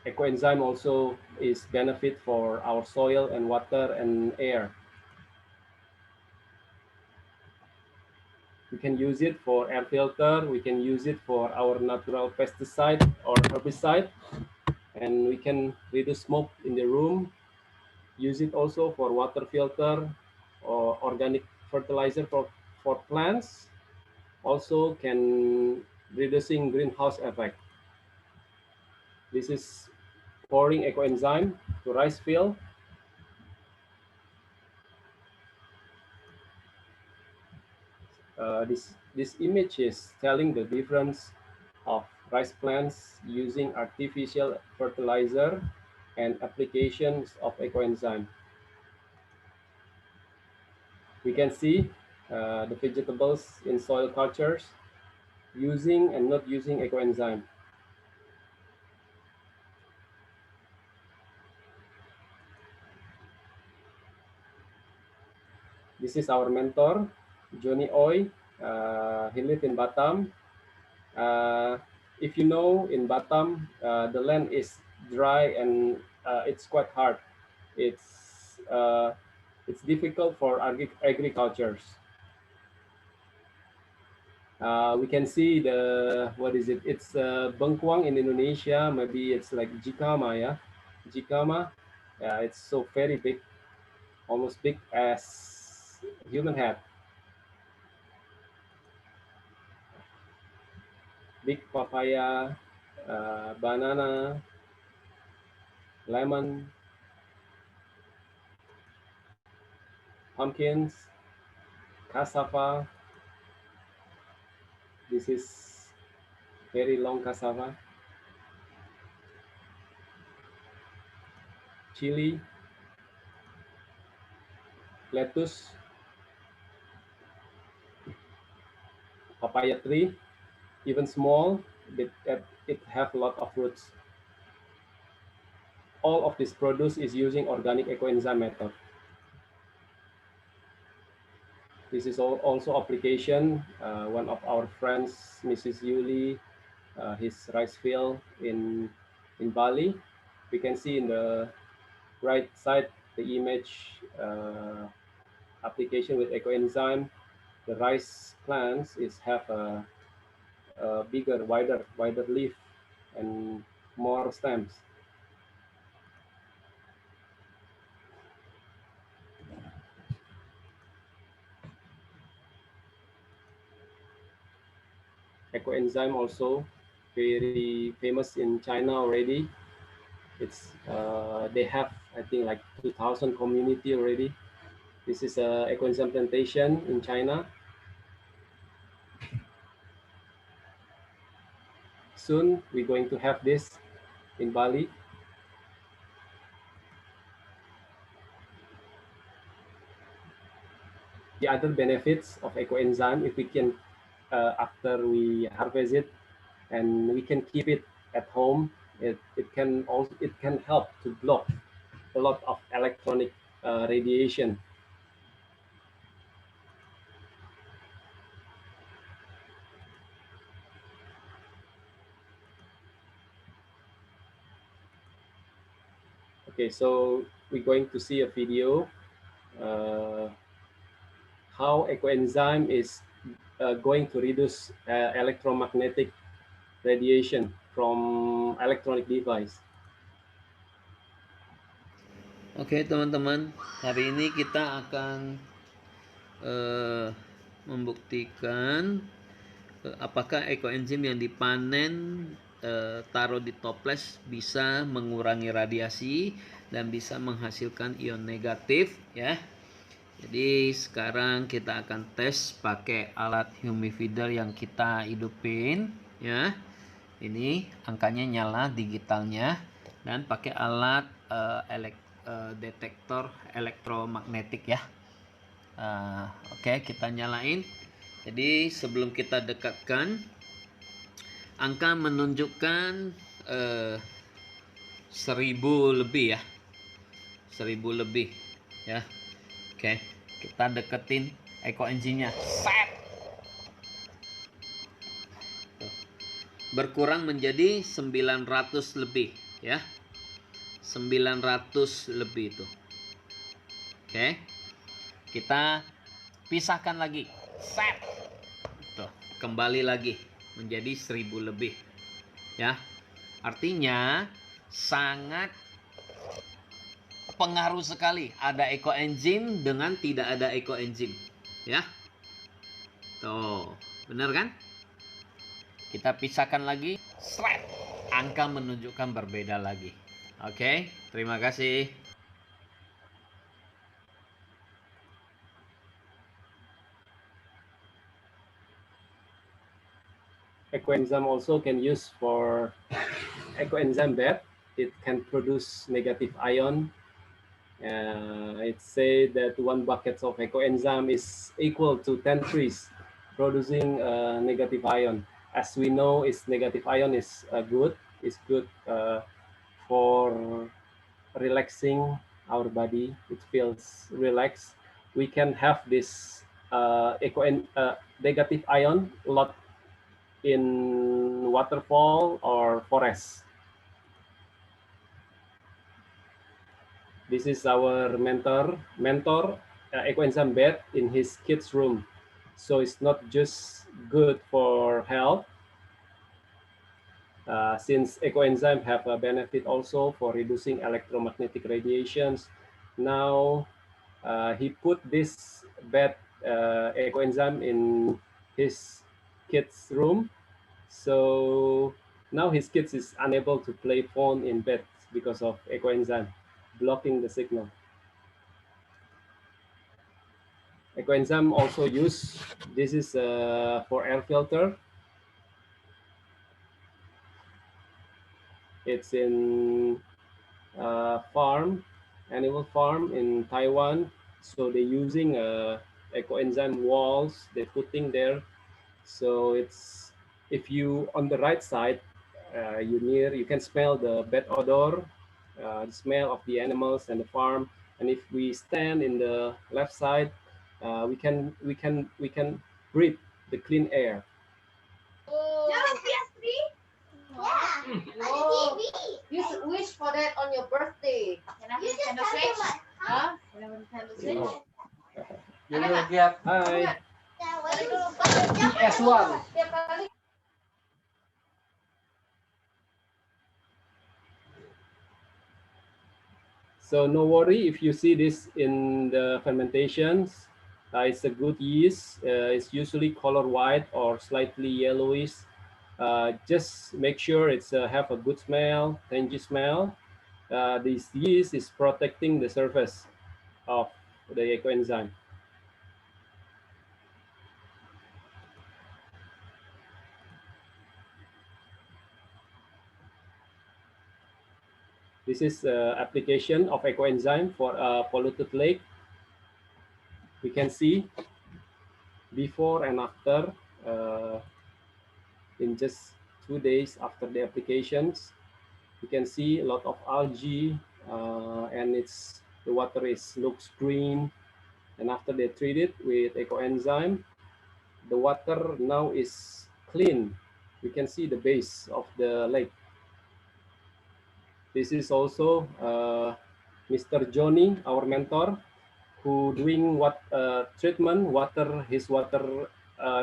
ECO-ENZYME also is benefit for our soil and water and air. We can use it for air filter. We can use it for our natural pesticide or herbicide, and we can reduce smoke in the room. Use it also for water filter or organic fertilizer for plants. Also can reducing greenhouse effect. This is pouring ECO-ENZYME to rice field. This image is telling the difference of rice plants using artificial fertilizer and applications of eco-enzyme. We can see the vegetables in soil cultures using and not using eco-enzyme. This is our mentor, Johnny Oy. He lives in Batam. If you know, in Batam, the land is dry and it's quite hard. It's difficult for agricultures. We can see the, what is it? It's bengkuang in Indonesia. Maybe it's like jicama, yeah, jicama. Yeah, it's so very big, almost big as human head. Big papaya, banana, lemon, pumpkins, cassava. This is very long cassava. Chili, lettuce, papaya tree, even small, it have a lot of roots. All of this produce is using organic eco-enzyme method. This is also application. One of our friends, Mrs. Yuli, his rice field in Bali. We can see in the right side the image application with eco-enzyme. The rice plants have a bigger, wider leaf and more stems. Eco-enzyme also very famous in China already. It's they have, I think, like 2,000 community already. This is a eco-enzyme plantation in China. Soon we're going to have this in Bali. The other benefits of eco-enzyme, if we can, after we harvest it, and we can keep it at home, it can help to block a lot of electronic radiation. Okay, so we're going to see a video how eco-enzyme is going to reduce electromagnetic radiation from electronic device. Oke teman-teman, hari ini kita akan membuktikan apakah ekoenzim yang dipanen taruh di toples bisa mengurangi radiasi dan bisa menghasilkan ion negatif ya. Jadi sekarang kita akan tes pakai alat humidifier yang kita hidupin ya. Ini angkanya nyala digitalnya dan pakai alat detektor elektromagnetik ya. Oke, kita nyalain. Jadi sebelum kita dekatkan, angka menunjukkan 1000 lebih ya, 1000 lebih ya. Oke, kita deketin ekoenzimnya. Set. Berkurang menjadi 900 lebih ya. 900 lebih itu. Oke. Kita pisahkan lagi. Set. Tuh, kembali lagi menjadi 1000 lebih. Ya. Artinya sangat pengaruh sekali ada ekoenzim dengan tidak ada ekoenzim. Ya. Tuh, benar kan? Kita pisahkan lagi. Set. Angka menunjukkan berbeda lagi. Oke, terima kasih. ECO-ENZYME also can use for ECO-ENZYME bed. It can produce negative ion. It said that 1 bucket of ECO-ENZYME is equal to 10 trees producing negative ion. As we know, negative ion is good. It's good for relaxing our body. It feels relaxed. We can have this negative ion a lot in waterfall or forest. This is our mentor ECO-ENZYME bed in his kids' room. So it's not just good for health, since ECO-ENZYME have a benefit also for reducing electromagnetic radiations. Now he put this bed ECO-ENZYME in his kids' room. So now his kids is unable to play phone in bed because of ECO-ENZYME blocking the signal. ECO-ENZYME also use, this is for air filter. It's in animal farm in Taiwan. So they're using ECO-ENZYME walls they're putting there. So it's, if you on the right side, you can smell the bed odor, the smell of the animals and the farm. And if we stand in the left side, we can breathe the clean air. Oh. Oh. You should wish for that on your birthday. Can I have a candle switch? Huh? Can I have a candle switch? You will get PS1. So no worry if you see this in the fermentations. It's a good yeast. It's usually color white or slightly yellowish. Just make sure it's have a good smell, tangy smell. This yeast is protecting the surface of the ECO-ENZYME. This is application of ECO-ENZYME for a polluted lake. We can see before and after in just 2 days after the applications. You can see a lot of algae and the water looks green. And after they treat it with ECO-ENZYME, the water now is clean. You can see the base of the lake. This is also Mr. Johnny, our mentor, who doing treatment his water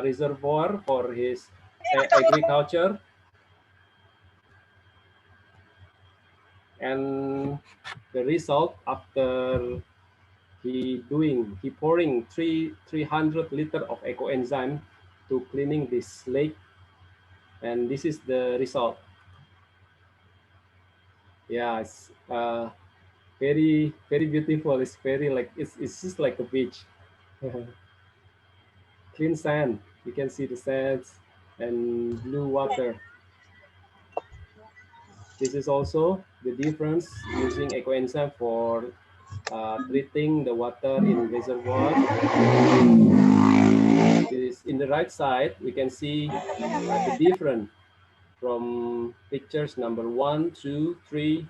reservoir for his agriculture. And the result after he pouring 300 liter of ECO-ENZYME to cleaning this lake, and this is the result. Yeah, it's very beautiful. It's very it's just like a beach. Clean sand. You can see the sands and blue water. This is also the difference using ECO-ENZYME for treating the water in reservoir. This in the right side, we can see the difference from pictures number 1, 2, 3.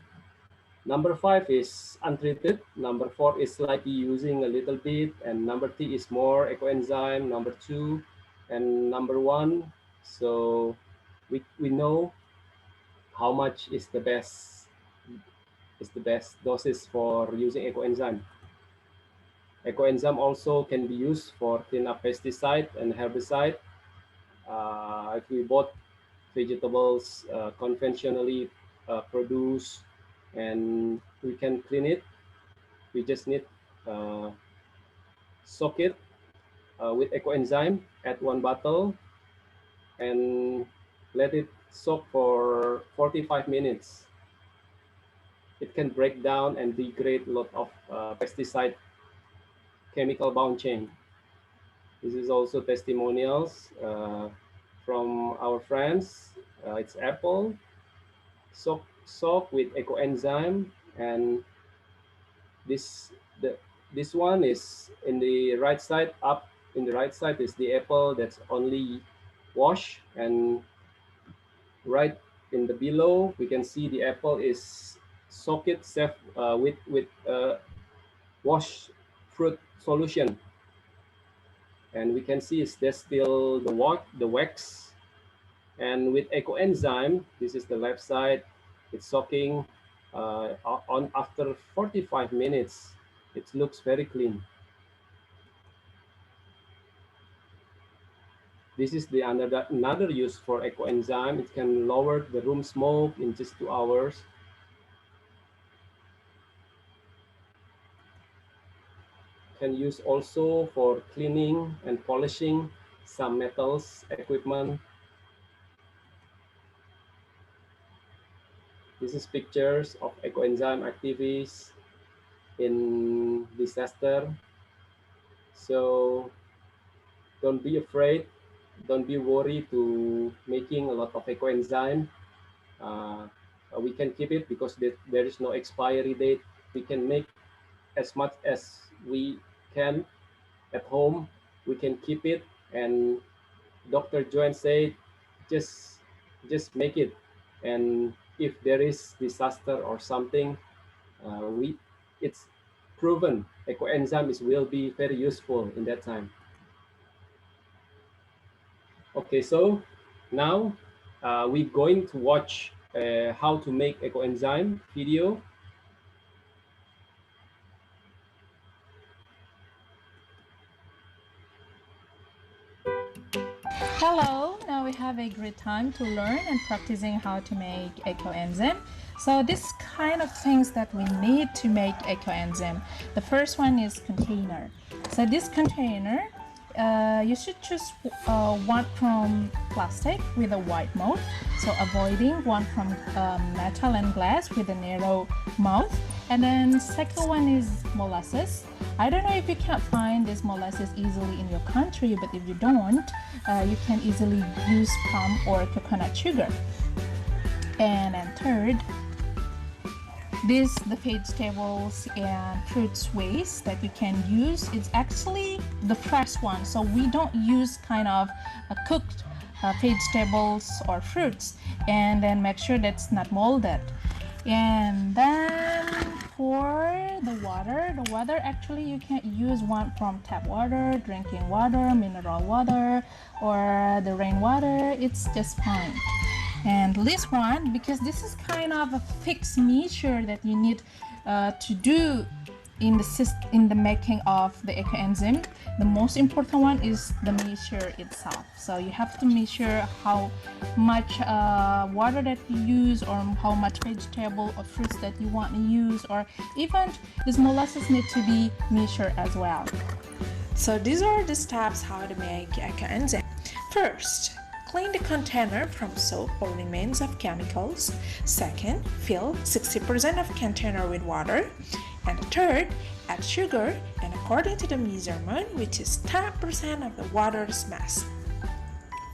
Number 5 is untreated. Number 4 is slightly using a little bit, and number 3 is more ECO-ENZYME. Number 2 and number 1. So we know how much is the best doses for using ECO-ENZYME. ECO-ENZYME also can be used for clean up pesticide and herbicide. If we bought vegetables conventionally produced, and we can clean it, we just need soak it with ECO-ENZYME, add 1 bottle, and let it soak for 45 minutes. It can break down and degrade a lot of pesticide chemical bound chain. This is also testimonials from our friends. It's apple, soak with ECO-ENZYME, and this one is in the right side. Up in the right side is the apple that's only washed, and right in the below we can see the apple is soaked with wash fruit solution, and we can see there's still the wax. And with ECO-ENZYME, this is the left side, it's soaking on after 45 minutes. It looks very clean. This is the another use for ECO-ENZYME. It can lower the room smoke in just 2 hours. Can use also for cleaning and polishing some metals equipment. This is pictures of ECO-ENZYME activities in disaster. So don't be afraid, don't be worried to making a lot of ECO-ENZYME. We can keep it because there is no expiry date. We can make as much as we can at home. We can keep it, and Dr. Joanne said, just make it. And if there is disaster or something, it's proven ECO-ENZYME will be very useful in that time. Okay, so now we're going to watch how to make ECO-ENZYME video. Hello, now we have a great time to learn and practicing how to make ECO-ENZYME. So this kind of things that we need to make ECO-ENZYME. The first one is container. So this container, you should choose one from plastic with a wide mouth, so avoiding one from metal and glass with a narrow mouth. And then second one is molasses. I don't know if you can find this molasses easily in your country, but if you don't, you can easily use palm or coconut sugar. And then third, the vegetables and fruits waste that you can use, it's actually the fresh one, so we don't use kind of cooked vegetables or fruits. And then make sure that's not molded. And then for the water actually you can use one from tap water, drinking water, mineral water, or the rainwater. It's just fine. And this one, because this is kind of a fixed measure that you need to do in the making of the ECO-ENZYME, the most important one is the measure itself. So you have to measure how much water that you use, or how much vegetable or fruits that you want to use, or even this molasses need to be measured as well. So these are the steps how to make ECO-ENZYME. First, clean the container from soap or remains of chemicals. Second, fill 60% of container with water. And third, add sugar, and according to the measurement, which is 10% of the water's mass.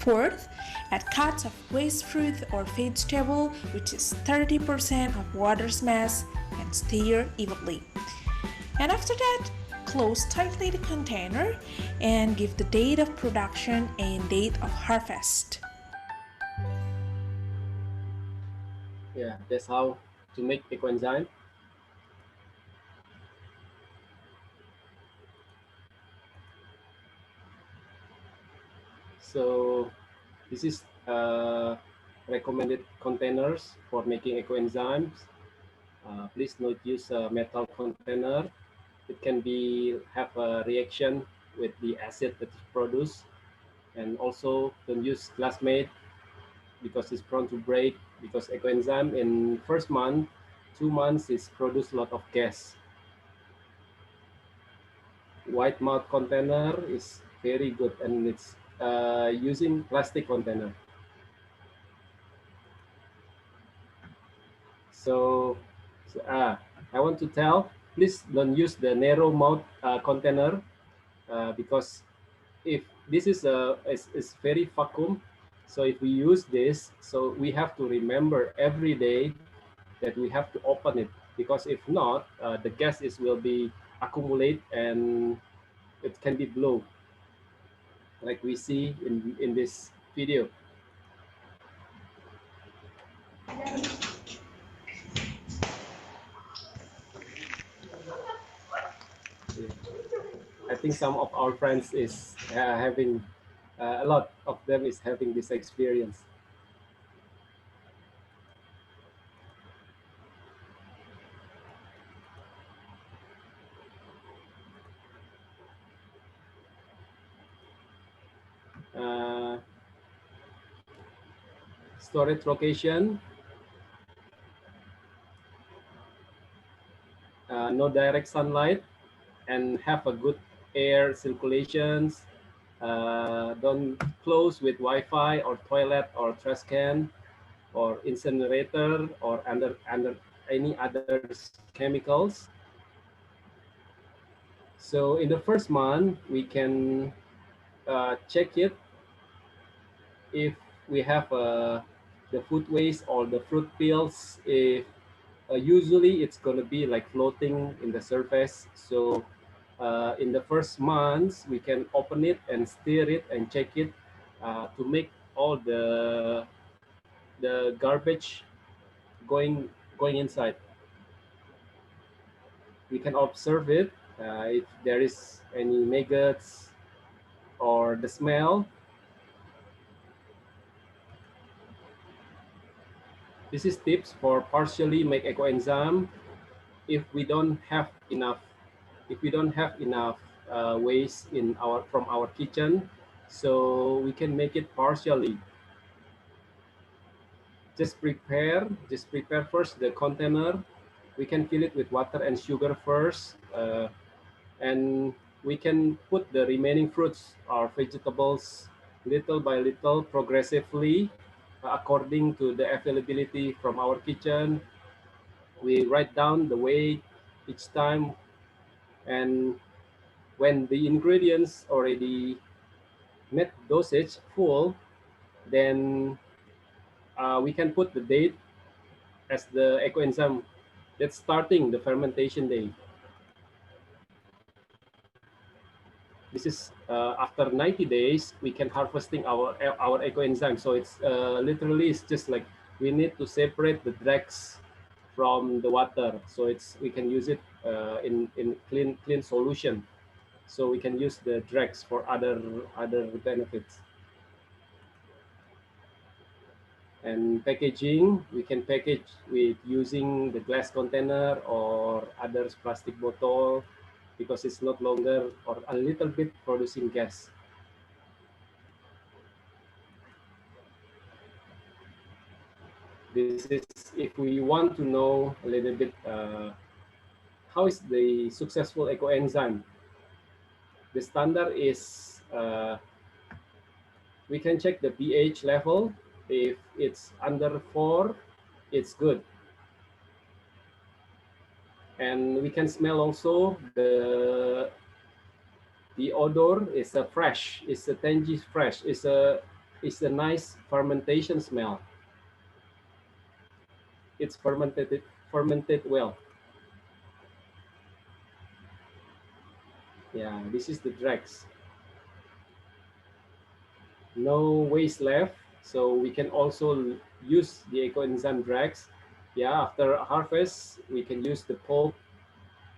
Fourth, add cuts of waste fruit or vegetable, which is 30% of water's mass, and stir evenly. And after that, close tightly the container and give the date of production and date of harvest. Yeah, that's how to make ECO-ENZYME. So this is recommended containers for making ECO-ENZYMEs. Please not use a metal container. It can have a reaction with the acid that is produced. And also don't use glass-made because it's prone to break, because ECO-ENZYME in first month, 2 months, is produce a lot of gas. Wide mouth container is very good, and it's using plastic container. So I want to tell, please don't use the narrow mouth container because if this is very vacuum, So if we use this, so we have to remember every day that we have to open it, because if not, the gas will be accumulate and it can be blown, like we see in this video. I think some of our friends is having a lot of them is having this experience. Storage location, no direct sunlight, and have a good air circulations. Don't close with Wi-Fi or toilet or trash can or incinerator or under any other chemicals. So in the first month, we can check it if we have the food waste or the fruit peels. If usually it's going to be like floating in the surface. So in the first months, we can open it and stir it and check it to make all the garbage going inside. We can observe it if there is any maggots or the smell. This is tips for partially make eco-enzyme. If we don't have enough waste in from our kitchen, so we can make it partially. Just prepare first the container. We can fill it with water and sugar first, and we can put the remaining fruits or vegetables little by little, progressively, according to the availability from our kitchen. We write down the weight each time, and when the ingredients already met dosage full, then we can put the date as the eco-enzyme that's starting the fermentation day. This is after 90 days, we can harvesting our eco-enzyme. So it's literally, it's just like we need to separate the dregs from the water. So we can use it in clean solution. So we can use the dregs for other benefits. And packaging, we can package with using the glass container or other plastic bottle, because it's not longer or a little bit producing gas. This is if we want to know a little bit how is the successful eco-enzyme. The standard is we can check the pH level. If it's under 4, it's good. And we can smell also the odor is a fresh, it's a tangy fresh, it's a nice fermentation smell. It's fermented well. Yeah, this is the dregs. No waste left, so we can also use the eco-enzyme dregs. Yeah, after harvest, we can use the pulp.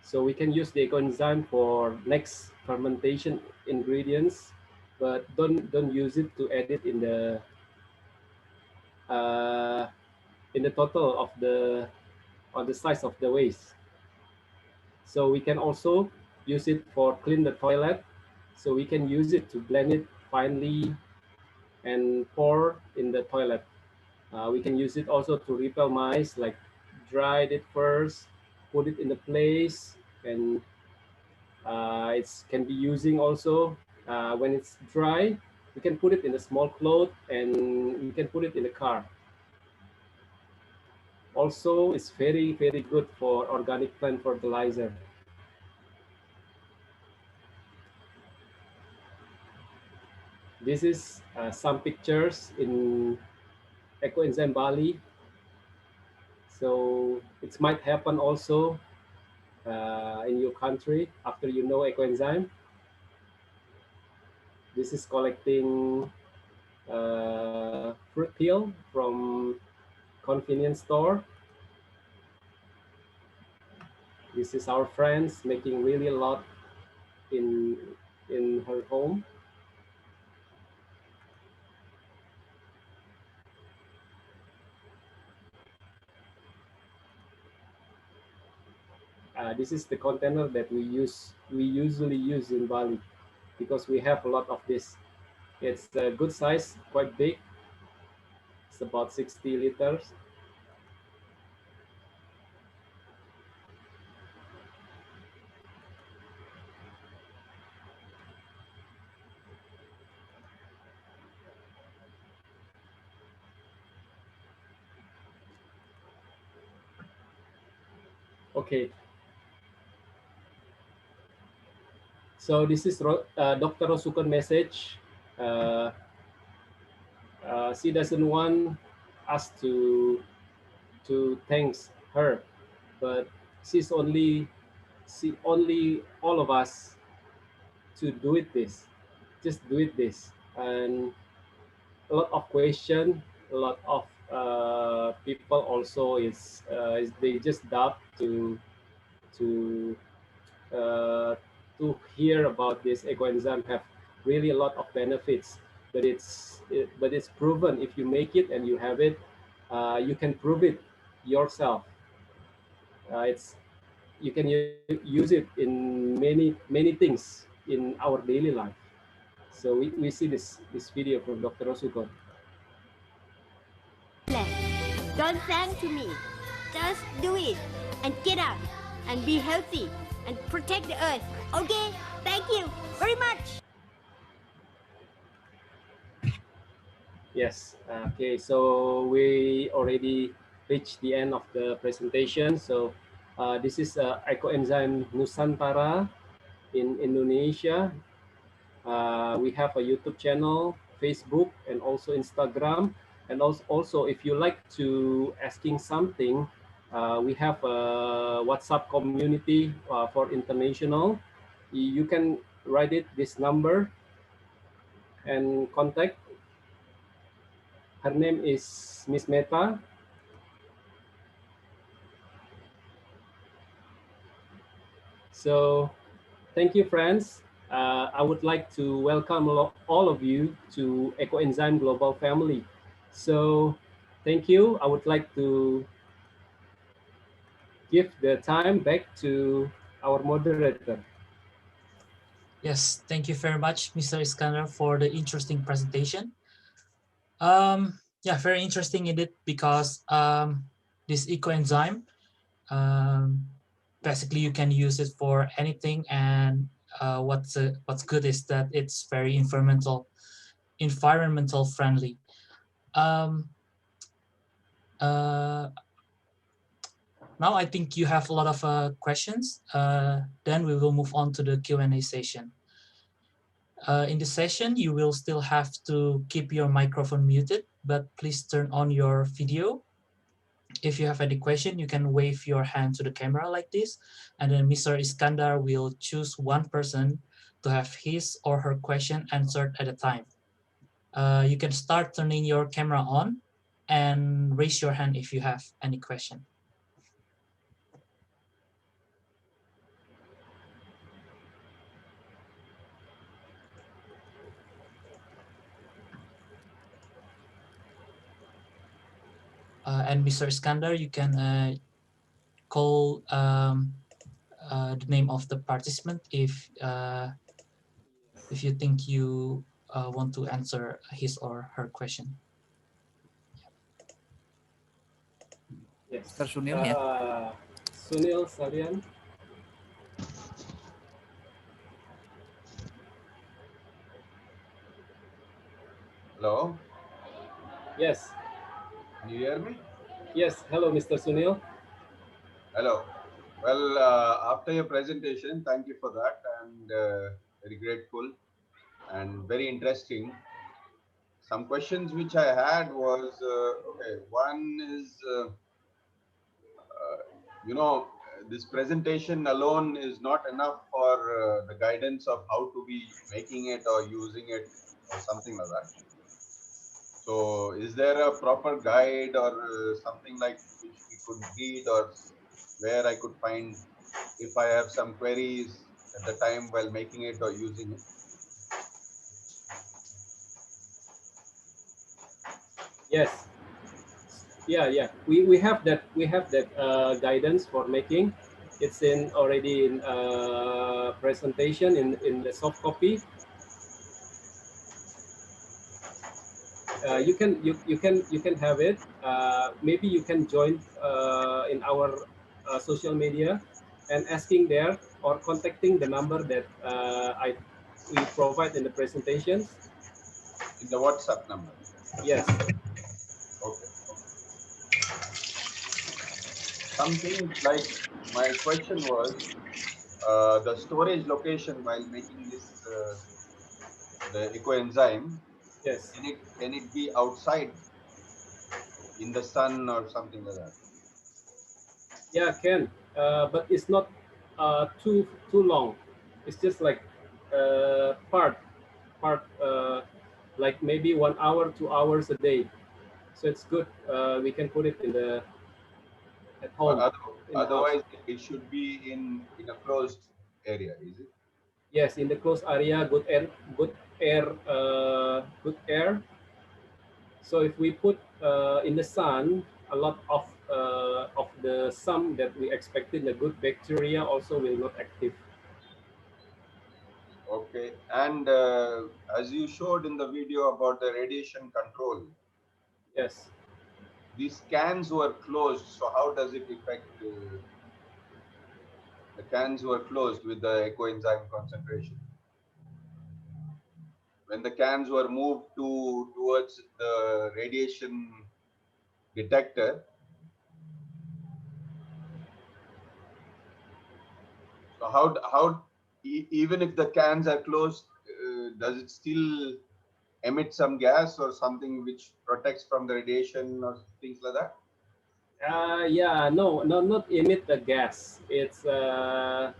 So we can use the eco-enzyme for next fermentation ingredients, but don't use it to add it in the total of the size of the waste. So we can also use it for clean the toilet. So we can use it to blend it finely and pour in the toilet. We can use it also to repel mice, like dried it first, put it in the place, and it can be using also when it's dry. We can put it in a small cloth and we can put it in the car. Also, it's very, very good for organic plant fertilizer. This is some pictures in ECO-ENZYME Bali. So it might happen also in your country after you know ECO-ENZYME. This is collecting fruit peel from convenience store. This is our friends making really a lot in her home. This is the container that we usually use in Bali because we have a lot of this. It's a good size, quite big. It's about 60 liters. Okay. So this is Dr. Rosukon's message. She doesn't want us to thanks her, but she only all of us to do it this, just do it this, and a lot of question, a lot of people also is they just doubt to uh, to hear about this ECO-ENZYME have really a lot of benefits, but it's proven if you make it and you have it, you can prove it yourself. It's you can use it in many things in our daily life. So we see this video from Dr. Rosukon. Don't thank to me. Just do it and get up and be healthy and protect the earth. Okay? Thank you very much. Yes. Okay. So we already reached the end of the presentation. So this is ECO-ENZYME Nusantara in Indonesia. We have a YouTube channel, Facebook, and also Instagram. And also if you like to asking something, we have a WhatsApp community for international. You can write it this number and contact. Her name is Miss Meta. So thank you, friends. I would like to welcome all of you to ECO-ENZYME Global Family. So thank you. I would like to give the time back to our moderator. Yes, thank you very much, Mr. Iskandar, for the interesting presentation. Yeah, very interesting indeed, because this ECO-ENZYME, basically you can use it for anything, and what's good is that it's very environmental friendly. Now I think you have a lot of questions. Then we will move on to the Q&A session. In the session, you will still have to keep your microphone muted, but please turn on your video. If you have any question, you can wave your hand to the camera like this, and then Mr. Iskandar will choose one person to have his or her question answered at a time. You can start turning your camera on and raise your hand if you have any question. And Mr. Iskandar, you can call the name of the participant if you think you want to answer his or her question. Yes. Mr. Sunil, ya. Sunil Sarian. Hello? Yes. Can you hear me? Yes. Hello, Mr. Sunil. Hello. Well, after your presentation, thank you for that, and very grateful and very interesting. some questions which I had was, okay, one is, this presentation alone is not enough for the guidance of how to be making it or using it or something like that. So is there a proper guide or something like which we could read, or where I could find if I have some queries at the time while making it or using it? Yes. Yeah. We have that guidance for making. It's in already in presentation in the soft copy. You can have it. Maybe you can join in our social media and asking there, or contacting the number that we provide in the presentations. In the WhatsApp number? Yes. Okay. Something like, my question was, the storage location while making this, the ECO-ENZYME, Yes. can it be outside in the sun or something like that? Yeah, can, but it's not too long. It's just like part, like maybe 1 hour, 2 hours a day. So it's good. We can put it at home. In the house. Otherwise, it should be in a closed area, is it? Yes, in the closed area, good air, good air. So if we put in the sun, a lot of the sun that we expected, the good bacteria also will not active. Okay. And as you showed in the video about the radiation control, yes, these cans were closed. So how does it affect the cans were closed with the ECO-ENZYME concentration? When the cans were moved towards the radiation detector, so how even if the cans are closed, does it still emit some gas or something which protects from the radiation or things like that? yeah, no, not emit the gas. It's the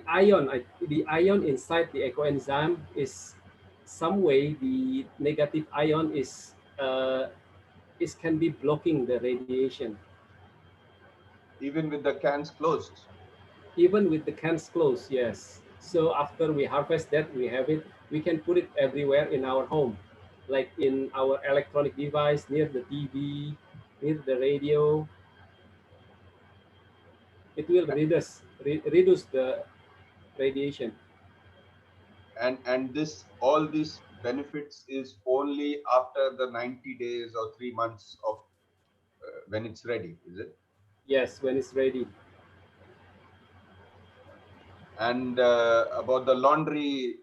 ion. The ion inside the ecoenzyme is some way the negative ion is can be blocking the radiation. Even with the cans closed? Even with the cans closed, yes. So after we harvest that, we have it. We can put it everywhere in our home, like in our electronic device, near the TV, near the radio. It will reduce the radiation. And this, all these benefits is only after the 90 days or 3 months of when it's ready, is it? Yes, when it's ready. And about the laundry,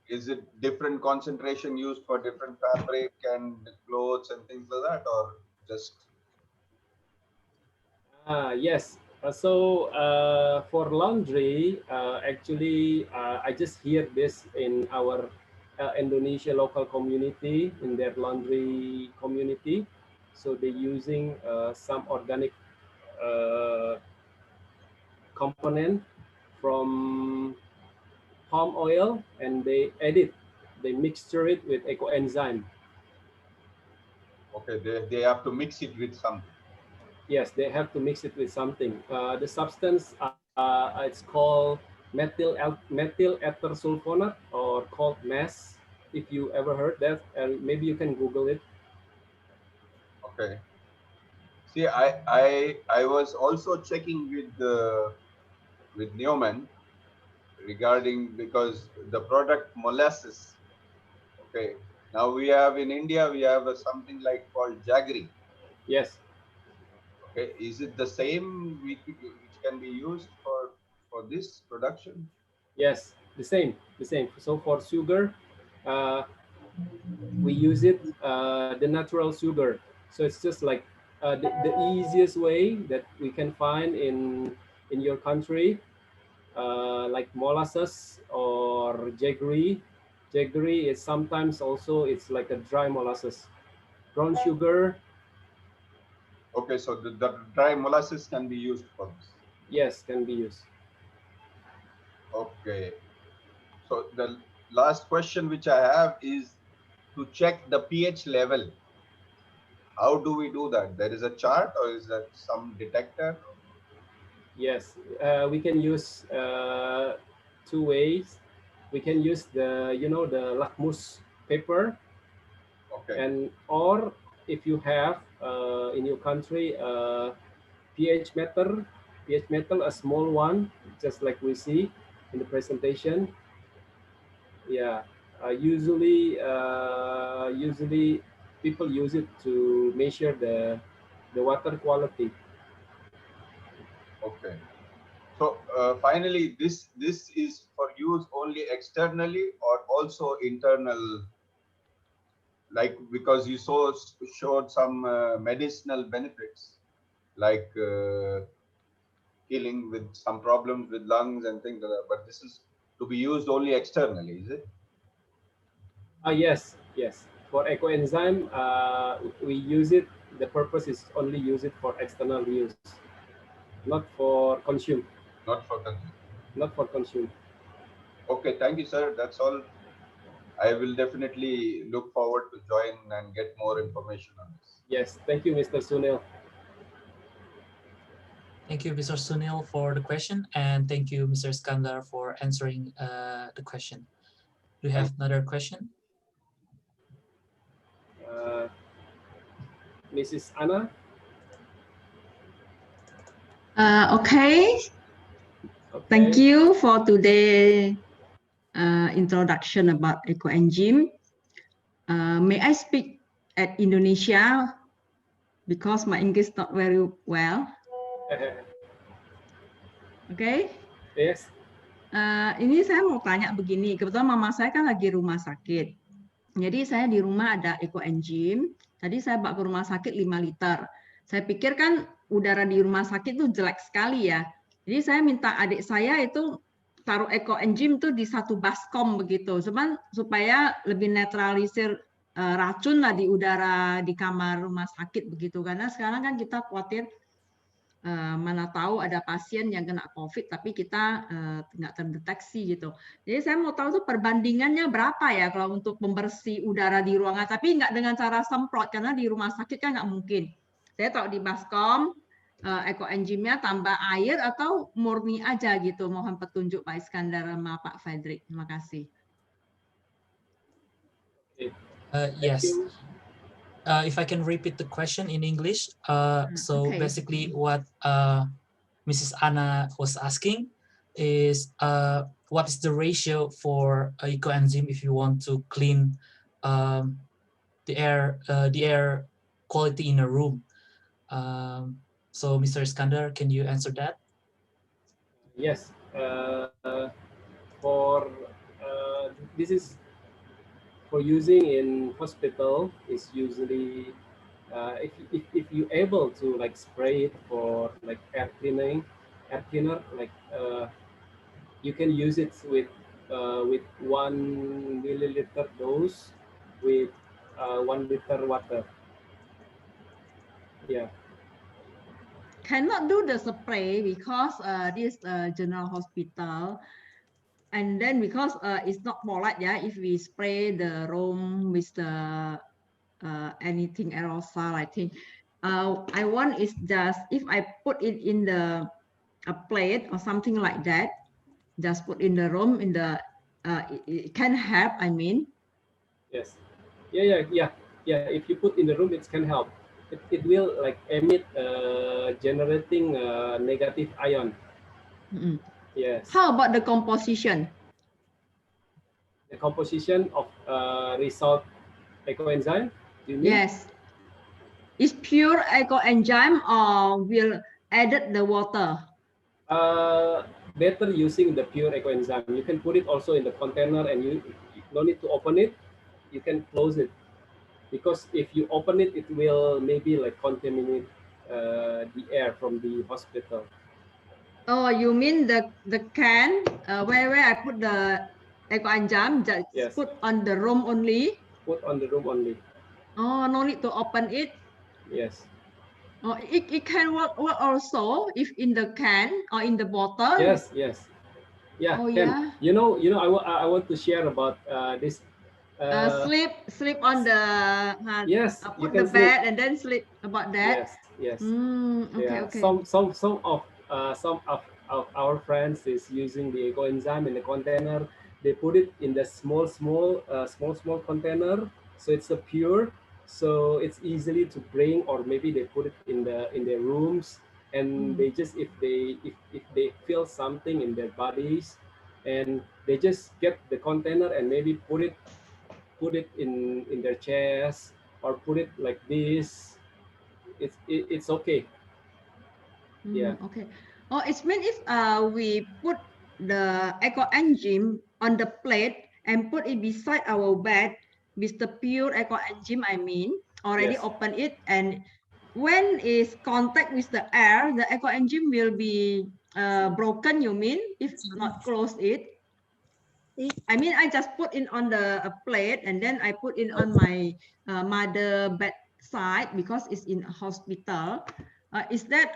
is it different concentration used for different fabric and clothes and things like that, or just? Yes. For laundry, actually, I just hear this in our Indonesia local community, in their laundry community. So they're using some organic component from palm oil, and they mixture it with ecoenzyme. Okay, they have to mix it with something. Yes, they have to mix it with something. The substance, it's called methyl ether sulfonate, or called MES. If you ever heard that, and maybe you can Google it. Okay. See, I was also checking with Newman regarding, because the product molasses. Okay. Now we have in India, we have something like called jaggery. Yes. Okay. Is it the same which can be used for this production? Yes, the same. So for sugar, uh, we use it the natural sugar. So it's just like the easiest way that we can find in your country, like molasses or jaggery. Jaggery is sometimes also it's like a dry molasses. Brown sugar, Okay, so the dry molasses can be used for this. yes, can be used. Okay. So the last question which I have is to check the pH level. How do we do that? There is a chart or is that some detector? Yes, we can use two ways. We can use the the lackmus paper, Okay. and or if you have in your country pH meter, a small one, just like we see in the presentation. Yeah, usually people use it to measure the water quality. Okay. So finally, this is for use only externally or also internal, like because you showed some medicinal benefits, like killing with some problems with lungs and things like that. But this is to be used only externally, is it? Yes, yes. For ECO-ENZYME, we use it. The purpose is only use it for external use, not for consume. Not for consumption. Not for consume. Okay, thank you, sir. That's all. I will definitely look forward to join and get more information on this. Yes, thank you, Mr. Sunil. Thank you, Mr. Sunil, for the question, and thank you, Mr. Skandar, for answering the question. Do you have another question? Mrs. Anna? Okay. Thank you for today's introduction about ECO-ENZYME. May I speak at Indonesia because my English not very well. Okay. Yes. Ini saya mau tanya begini, kebetulan mama saya kan lagi rumah sakit. Jadi saya di rumah ada ECO-ENZYME. Tadi saya bawa ke rumah sakit 5 liter. Saya pikir kan udara di rumah sakit itu jelek sekali ya. Jadi saya minta adik saya itu taruh ECO-ENZYME itu di satu baskom begitu, supaya lebih netralisir racun lah di udara di kamar rumah sakit begitu. Karena sekarang kan kita khawatir mana tahu ada pasien yang kena COVID tapi kita nggak terdeteksi gitu. Jadi saya mau tahu tuh perbandingannya berapa ya kalau untuk pembersih udara di ruangan, tapi nggak dengan cara semprot karena di rumah sakit kan nggak mungkin. Saya tahu di baskom ECO-ENZYME-nya tambah air atau murni aja gitu. Mohon petunjuk Pak Iskandar sama Pak Fredrik. Terima kasih. Yes. If I can repeat the question in English, so okay. basically what Mrs. Anna was asking is what is the ratio for ECO-ENZYME if you want to clean the air quality in a room? So Mr. Iskandar, can you answer that? Yes. For this is for using in hospital is usually if you able to like spray it for like air cleaner, like you can use it with 1 milliliter dose with 1 liter water. Yeah. Cannot do the spray because this general hospital. And then because it's not polite, yeah, if we spray the room with the anything aerosol, I think. I want is just if I put it in a plate or something like that, just put in the room in the it can help. I mean. Yes. Yeah. If you put in the room, it can help. It will like emit generating negative ion. Mm-hmm. Yes. How about the composition? The composition of result ECO-ENZYME? Yes. Is pure ECO-ENZYME or will added the water? Better using the pure ECO-ENZYME. You can put it also in the container and you no need to open it. You can close it because if you open it, it will maybe like contaminate the air from the hospital. Oh, you mean the can where I put the ECO-ENZYME, just Yes. put on the room only. Put on the room only. Oh, no need to open it. Yes. Oh, it can work also if in the can or in the bottle. Yes, yes. Yeah, Oh, Ken. yeah. You know, I want to share about this. Sleep on the Yes, you put can the sleep. bed and then sleep about that. Yes, yes. Okay, Yeah. okay. Some of our friends is using the ECO-ENZYME in the container. They put it in the small container, so it's a pure, so it's easily to bring, or maybe they put it in their rooms, and they just if they feel something in their bodies, and they just get the container and maybe put it in their chairs, or put it like this. It's okay. Yeah. Okay. Oh, it means if we put the ECO-ENZYME on the plate and put it beside our bed with the pure ECO-ENZYME, I mean, already Yes. open it, and when is contact with the air, the ECO-ENZYME will be broken, you mean, if not close it? I mean, I just put it on the plate and then I put it on my mother bedside because it's in a hospital. Is that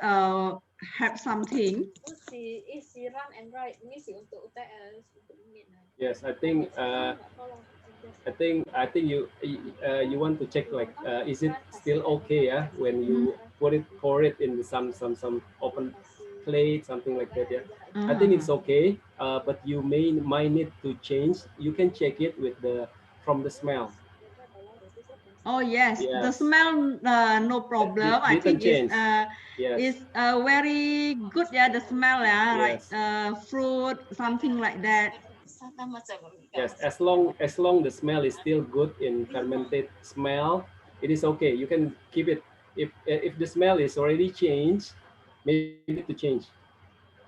have something? Yes, I think you want to check, like, is it still okay? Yeah, when you pour it in some open plate, something like that. Yeah, I think it's okay. But you might need to change. You can check it with from the smell. Oh yes, the Yes. smell no problem. I Didn't think change. Yes. is very good. Yeah, the smell. Yeah, like Yes. fruit, something like that. Yes, as long the smell is still good in fermented smell, it is okay. You can keep it. If the smell is already changed, maybe to change.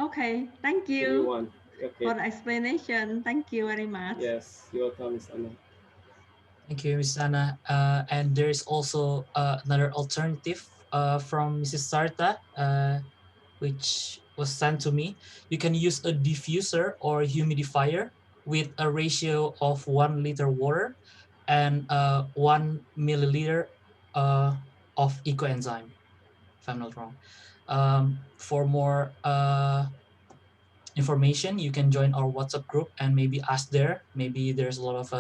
Okay, thank If you you want. Okay. for the explanation. Thank you very much. Yes, you're welcome, Miss Anna. Thank you, Ms. Anna. And there's also another alternative from Mrs. Sarta, which was sent to me. You can use a diffuser or humidifier with a ratio of 1 liter water and 1 milliliter of ECO-ENZYME, if I'm not wrong. For more information, you can join our WhatsApp group and maybe ask there. Maybe there's a lot of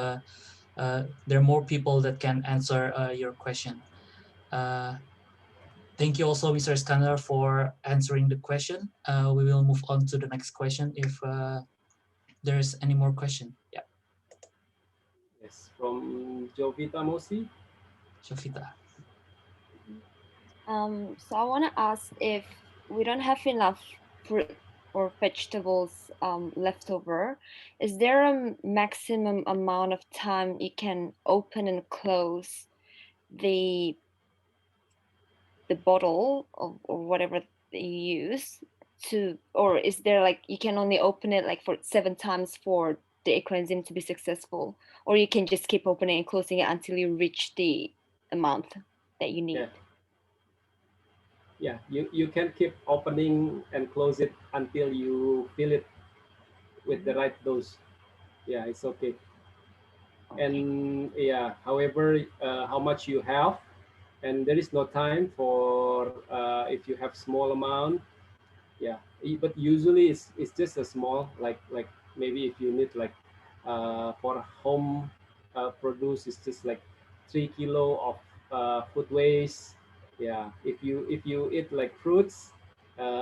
there are more people that can answer your question. Thank you also, Mr. Iskandar, for answering the question. We will move on to the next question if there's any more question. Yeah. Yes, from Jovita Mosi. Jovita. So I want to ask, if we don't have enough fruit or vegetables left over, is there a maximum amount of time you can open and close the bottle or whatever you use to, or is there like you can only open it like for 7 times for the ECO-ENZYME to be successful, or you can just keep opening and closing it until you reach the amount that you need? Yeah, you can keep opening and close it until you fill it with the right dose. Yeah, it's okay. And yeah, however, how much you have, and there is no time for if you have small amount. Yeah, but usually it's just a small, like maybe if you need like for home produce, it's just like 3 kilo of food waste. Yeah, if you eat like fruits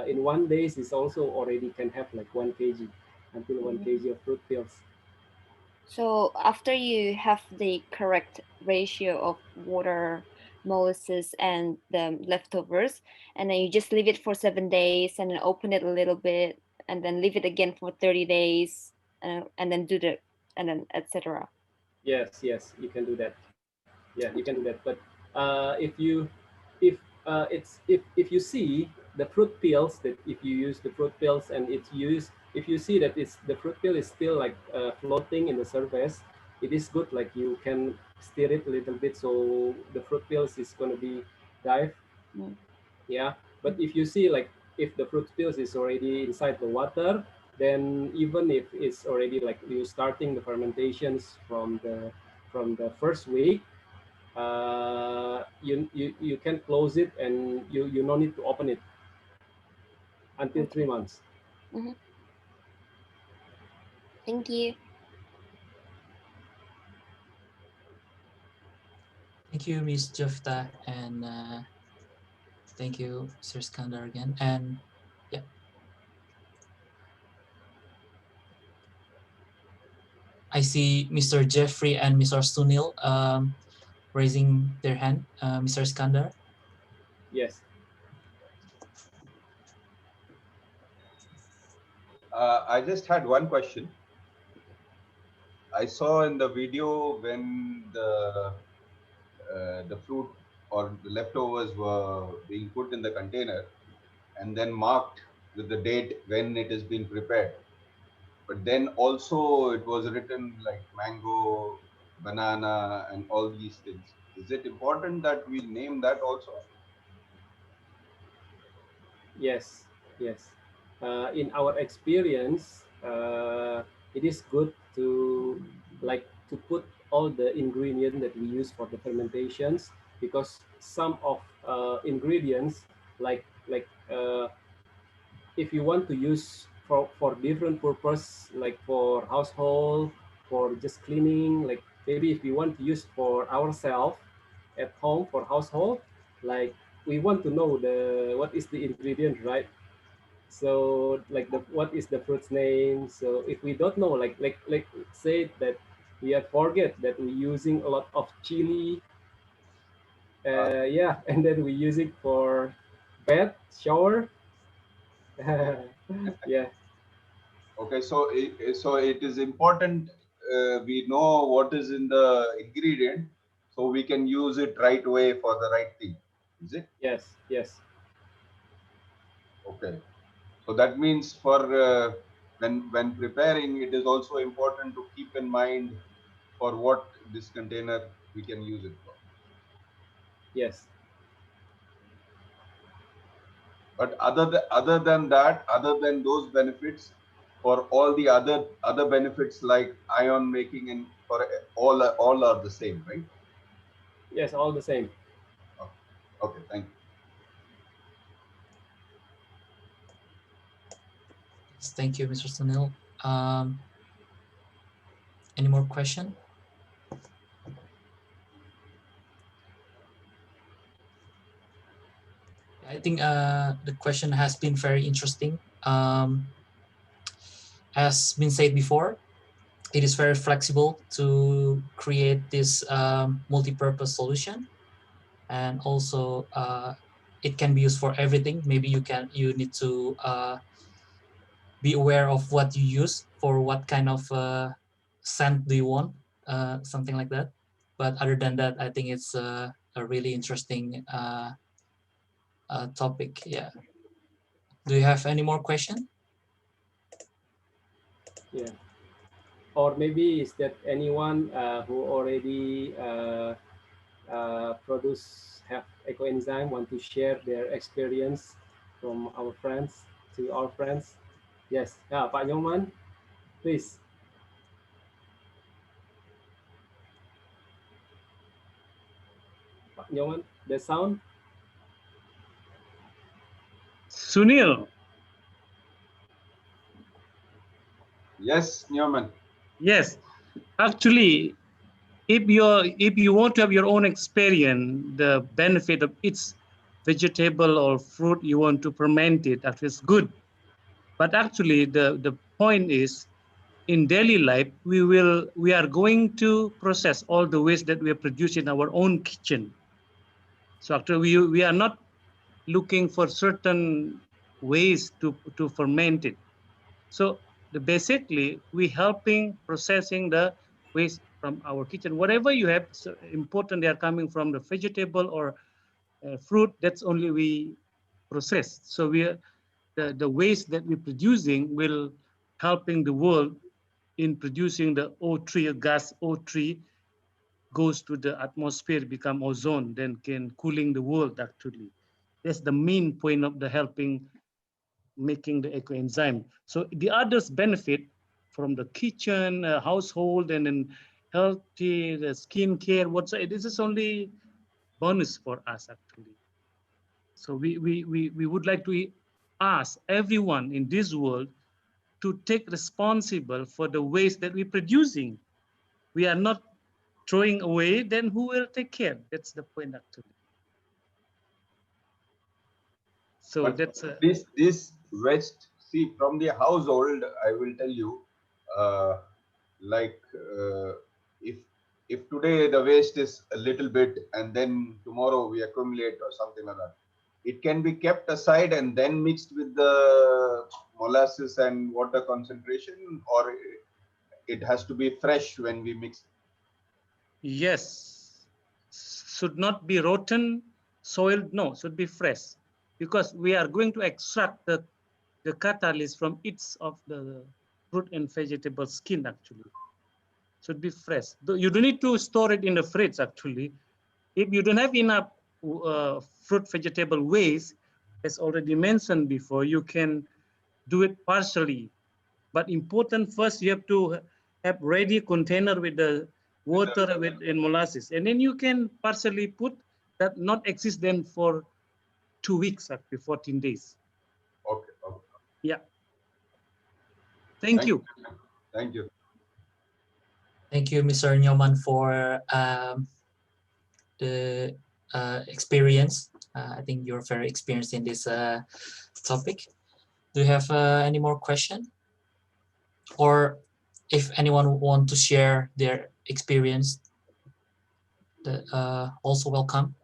in 1 day, it's also already can have like 1 kg until 1 kg of fruit peels. So after you have the correct ratio of water, molasses, and the leftovers, and then you just leave it for 7 days, and then open it a little bit, and then leave it again for 30 days, and then do the, and then etc. Yes, you can do that. Yeah, you can do that. But if you see the fruit peels, that if you use the fruit peels and if you see that the fruit peel is still like floating in the surface, it is good, like you can stir it a little bit so the fruit peels is going to be dive. Yeah, but if you see like if the fruit peels is already inside the water, then even if it's already like you starting the fermentations from the first week, you can close it and you no need to open it until 3 months. Thank you. Thank you, Ms. Jofta, and thank you, Sir Skandar again. And yeah, I see Mr. Jeffrey and Mr. Sunil raising their hand. Mr. Skandar. Yes. I just had one question. I saw in the video when the fruit or the leftovers were being put in the container and then marked with the date when it has been prepared. But then also it was written like mango, banana, and all these things. Is it important that we name that also? Yes, yes. In our experience, it is good to put all the ingredients that we use for the fermentations, because some of ingredients if you want to use for different purpose, like for household, for just cleaning, like maybe if we want to use for ourselves at home for household, like we want to know what is the ingredient, right? So like what is the fruit's name. So if we don't know, like say that we have forget that we're using a lot of chili, yeah, and then we use it for bath, shower. Yeah. Okay, so it is important we know what is in the ingredient so we can use it right away for the right thing. Is it? Yes, yes. Okay. So that means for when preparing, it is also important to keep in mind for what this container we can use it for. Yes. But other than that, other than those benefits, for all the other benefits like ion making and for all are the same, right? Yes, all the same. Okay, thank you. Thank you, Mr. Sunil. Any more question? I think the question has been very interesting. As been said before, it is very flexible to create this multi-purpose solution, and also it can be used for everything. Maybe you need to be aware of what you use for what kind of scent do you want, something like that. But other than that, I think it's a really interesting topic. Yeah. Do you have any more question? Yeah. Or maybe is that anyone who already have ECO-ENZYME want to share their experience from our friends to our friends? Yes. Yeah, Pak Nyoman, please. Pak Nyoman, the sound. Sunil. Yes, Newman. Yes, actually, if you want to have your own experience, the benefit of its vegetable or fruit you want to ferment it, actually it's good. But actually, the point is, in daily life, we are going to process all the waste that we produce in our own kitchen. So actually, we are not looking for certain ways to ferment it. So basically, we helping processing the waste from our kitchen. Whatever you have, so important they are coming from the vegetable or fruit. That's only we process. So the waste that we're producing will helping the world in producing the O3 gas. O3 goes to the atmosphere, become ozone, then can cooling the world actually. That's the main point of the helping making the eco-enzyme. So the others benefit from the kitchen, household, and then healthy, the skin care. This is only bonus for us actually. So we would like to ask everyone in this world to take responsible for the waste that we're producing. We are not throwing away, then who will take care? That's the point actually. So but that's this waste, see, from the household, I will tell you, like if today the waste is a little bit and then tomorrow we accumulate or something like that, it can be kept aside and then mixed with the molasses and water concentration, or it has to be fresh when we mix it. Yes, should not be rotten, soiled, no, should be fresh, because we are going to extract the catalyst from each of the fruit and vegetable skin actually. Should be fresh. You don't need to store it in the fridge actually. If you don't have enough fruit vegetable waste, as already mentioned before, you can do it partially. But important first, you have to have ready container with the water and molasses, and then you can partially put that, not exist then for 2 weeks actually, 14 days. Okay. Okay. Yeah. Thank you. Thank you. Thank you, Mr. Nyoman, for the experience. I think you're very experienced in this topic. Do you have any more question? Or if anyone want to share their experience, also welcome.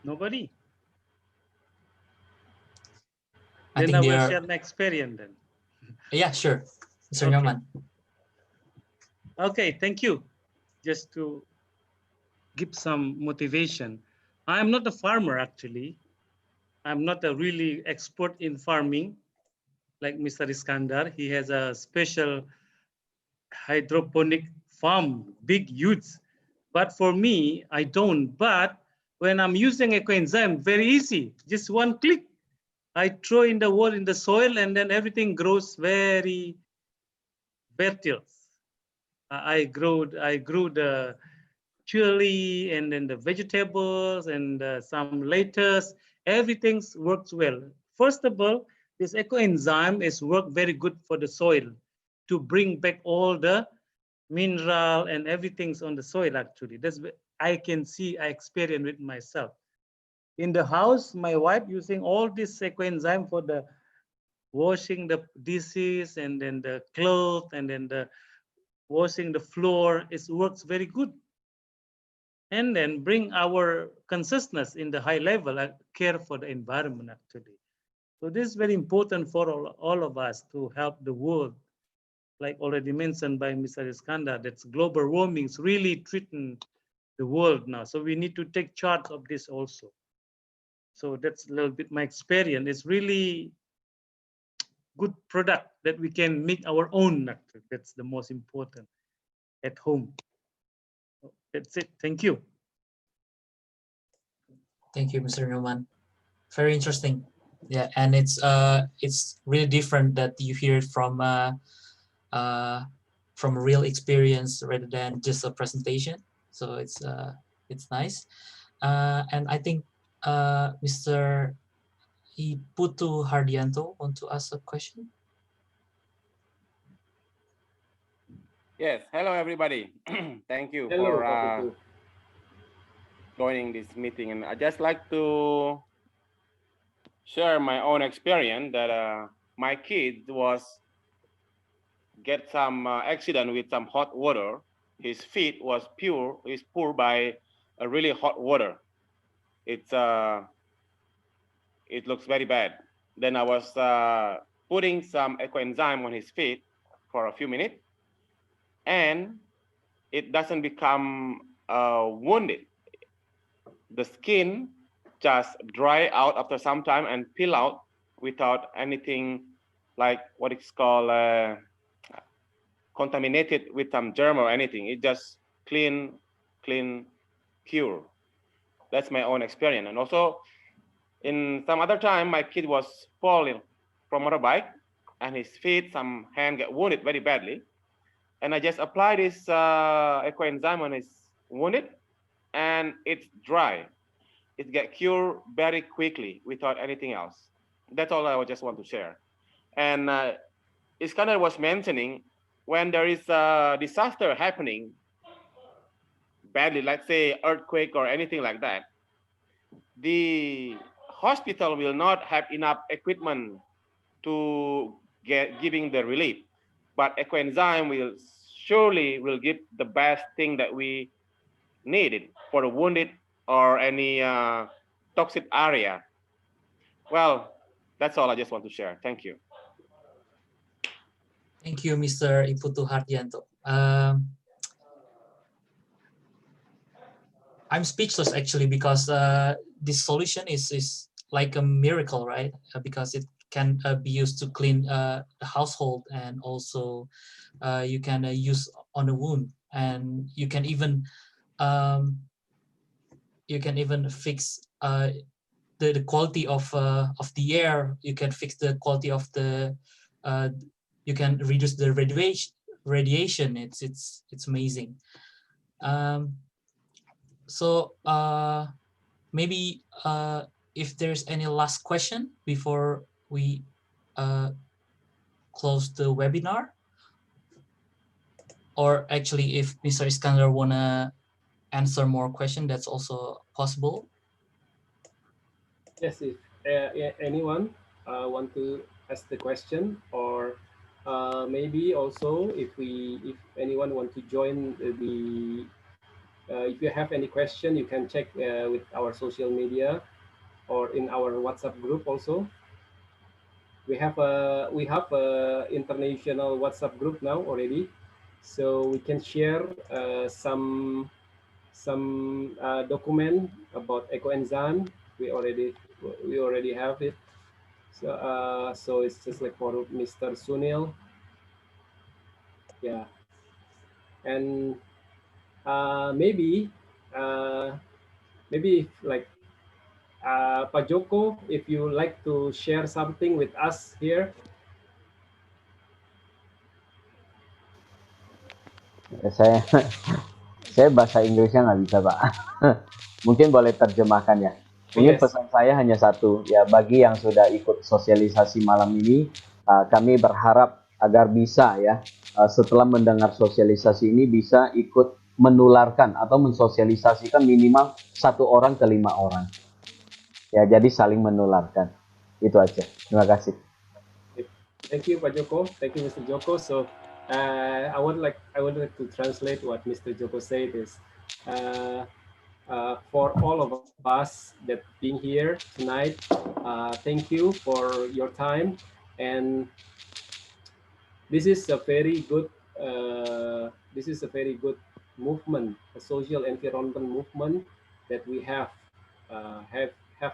Nobody? I Then think I will they are, share my experience then. yeah, sure. Mr. Okay. Nyoman. Okay, thank you. Just to give some motivation. I'm not a farmer actually. I'm not a really expert in farming like Mr. Iskandar. He has a special hydroponic farm, big, huge. But for me, I don't. But when I'm using eco-enzyme, very easy. Just one click. I throw in the word in the soil and then everything grows very fertile. I grew the chili and then the vegetables and some lettuce. Everything works well. First of all, this eco-enzyme is work very good for the soil to bring back all the mineral and everything's on the soil actually. That's I can see, I experience with myself. In the house, my wife using all this eco-enzyme for the washing the dishes and then the clothes and then the washing the floor. It works very good. And then bring our consciousness in the high level, care for the environment actually. So this is very important for all of us to help the world. Like already mentioned by Mr. Iskandar, that's global warming is really threatening the world now. So we need to take charge of this also. So that's a little bit my experience. It's really good product that we can make our own. That's the most important at home. That's it. Thank you. Thank you, Mr. Nyoman. Very interesting. Yeah, and it's really different that you hear it from real experience rather than just a presentation. So it's nice. And I think Mr. Putu Hardianto want to ask a question. Yes, hello everybody. Thank you Hello, for Pak Putu. joining this meeting, and I just like to share my own experience that my kid was get some accident with some hot water. His feet was poured by a really hot water. It looks very bad. Then I was putting some eco-enzyme on his feet for a few minutes, and it doesn't become wounded. The skin just dry out after some time and peel out without anything like what it's called contaminated with some germ or anything. It just clean, cure. That's my own experience. And also, in some other time, my kid was falling from motorbike, and his feet, some hand get wounded very badly. And I just applied this ECO-ENZYME on his wounded, and it's dry. It get cured very quickly without anything else. That's all I just want to share. And Iskandar was mentioning, when there is a disaster happening badly, let's say earthquake or anything like that, the hospital will not have enough equipment to giving the relief, but ECO-ENZYME will surely give the best thing that we needed for the wounded or any toxic area. Well, that's all I just want to share. Thank you. Thank you, Mr. Iputu Hardianto. I'm speechless actually, because this solution is like a miracle, right? Because it can be used to clean the household, and also you can use on a wound, and you can even fix the quality of the air. You can fix the quality of the you can reduce the radiation. It's amazing. So maybe if there's any last question before we close the webinar, or actually if Mr. Iskandar wanna answer more question, that's also possible. Yes, if anyone want to ask the question, or maybe also if anyone want to join the if you have any question, you can check with our social media or in our WhatsApp group also. We have a international WhatsApp group now already, so we can share some document about ECO-ENZYME. We already have it. So so it's just like for Mr. Sunil. Yeah, and maybe if like Pak Joko, if you like to share something with us here. Saya bahasa Inggrisnya nggak bisa, Pak. Mungkin boleh terjemahkan ya. Mungkin pesan saya hanya satu, ya, bagi yang sudah ikut sosialisasi malam ini, kami berharap agar bisa ya, setelah mendengar sosialisasi ini bisa ikut menularkan atau mensosialisasikan minimal 1 orang ke 5 orang. Ya, jadi saling menularkan. Itu aja. Terima kasih. Thank you, Pak Joko. Thank you, Mr. Joko. So I would like to translate what Mr. Joko said is for all of us that being here tonight, thank you for your time, and this is a very good movement, a social environment movement that we have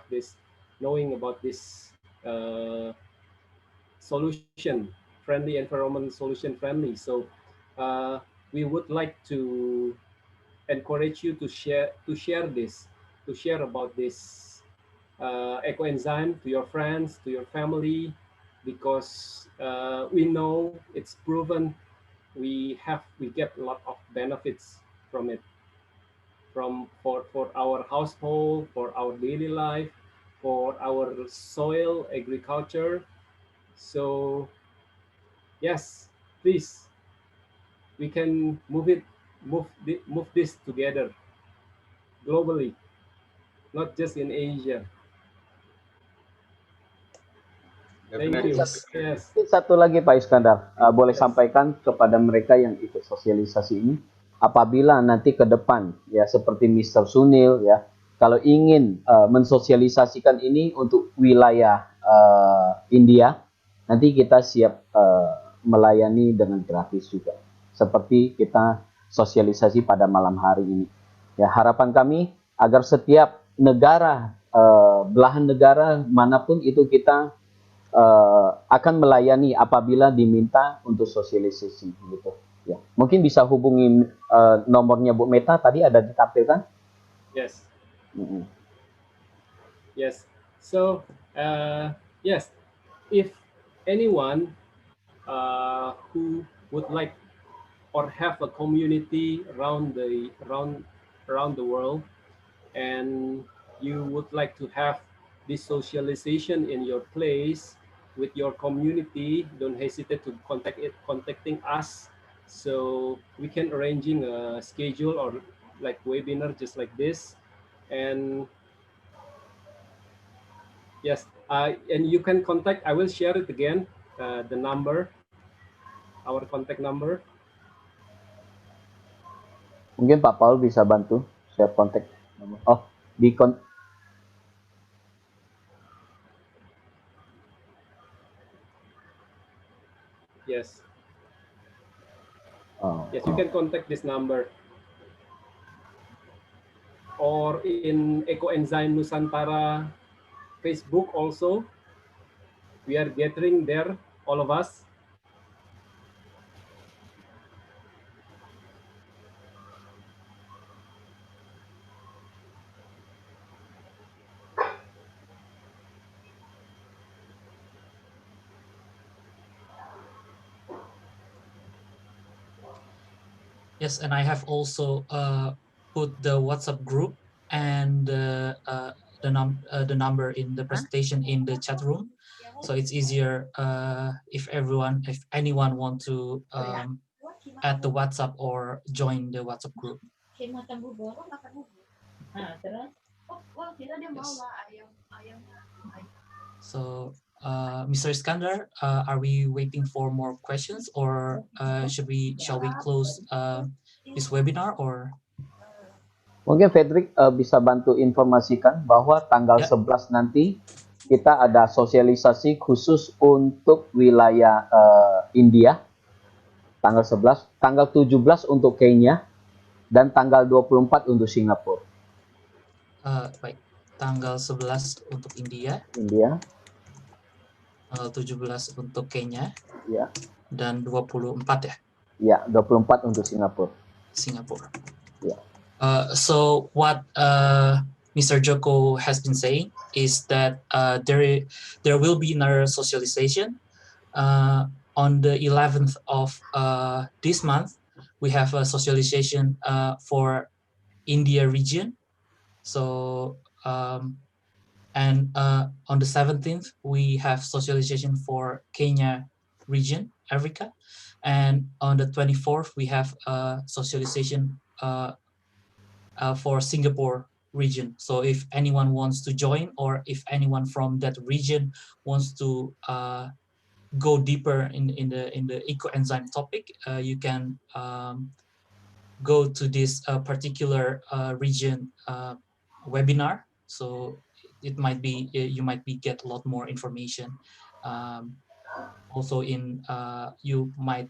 this knowing about this solution friendly environment, solution friendly. So we would like to encourage you to share about this ECO-ENZYME to your friends, to your family, because we know it's proven. We get a lot of benefits from it, for our household, for our daily life, for our soil, agriculture. So yes, please, we can move this together globally, not just in Asia. Thank you. Yes. Satu lagi Pak Iskandar, boleh sampaikan kepada mereka yang ikut sosialisasi ini, apabila nanti ke depan ya seperti Mr. Sunil ya, kalau ingin mensosialisasikan ini untuk wilayah India, nanti kita siap melayani dengan gratis juga, seperti kita sosialisasi pada malam hari ini. Ya, harapan kami agar setiap negara, belahan negara manapun itu kita akan melayani apabila diminta untuk sosialisasi gitu. Ya, mungkin bisa hubungi nomornya Bu Meta tadi ada ditampilkan. Yes. Yes. So yes, if anyone who would like or have a community around the world, and you would like to have this socialization in your place with your community, don't hesitate to contacting us, so we can arranging a schedule or like webinar just like this. And yes, and you can contact, I will share it again, the number, our contact number. Mungkin Pak Paul bisa bantu share kontak. Oh, Yes. Yes, you can contact this number. Or in ECO-ENZYME Nusantara Facebook also. We are gathering there, all of us. Yes, and I have also put the WhatsApp group and the number in the presentation in the chat room, so it's easier if anyone want to add the WhatsApp or join the WhatsApp group. Yes. So, Mr. Iskandar, are we waiting for more questions, or shall we close this webinar, or? Mungkin Fredrik bisa bantu informasikan bahwa tanggal 11 nanti kita ada sosialisasi khusus untuk wilayah India. Tanggal 11, tanggal 17 untuk Kenya, dan tanggal 24 untuk Singapura. Baik, tanggal 11 untuk India. Tanggal 17 untuk Kenya. Ya. Dan 24 ya? Ya, 24 untuk Singapura. Ya. So what Mr. Joko has been saying is that there will be another socialization on the 11th of this month. We have a socialization for India region. So and on the 17th we have socialization for Kenya region, Africa, and on the 24th we have socialization for Singapore region. So if anyone wants to join, or if anyone from that region wants to go deeper in the ECO-ENZYME topic, you can go to this particular region webinar. So it might be you might get a lot more information. Also, you might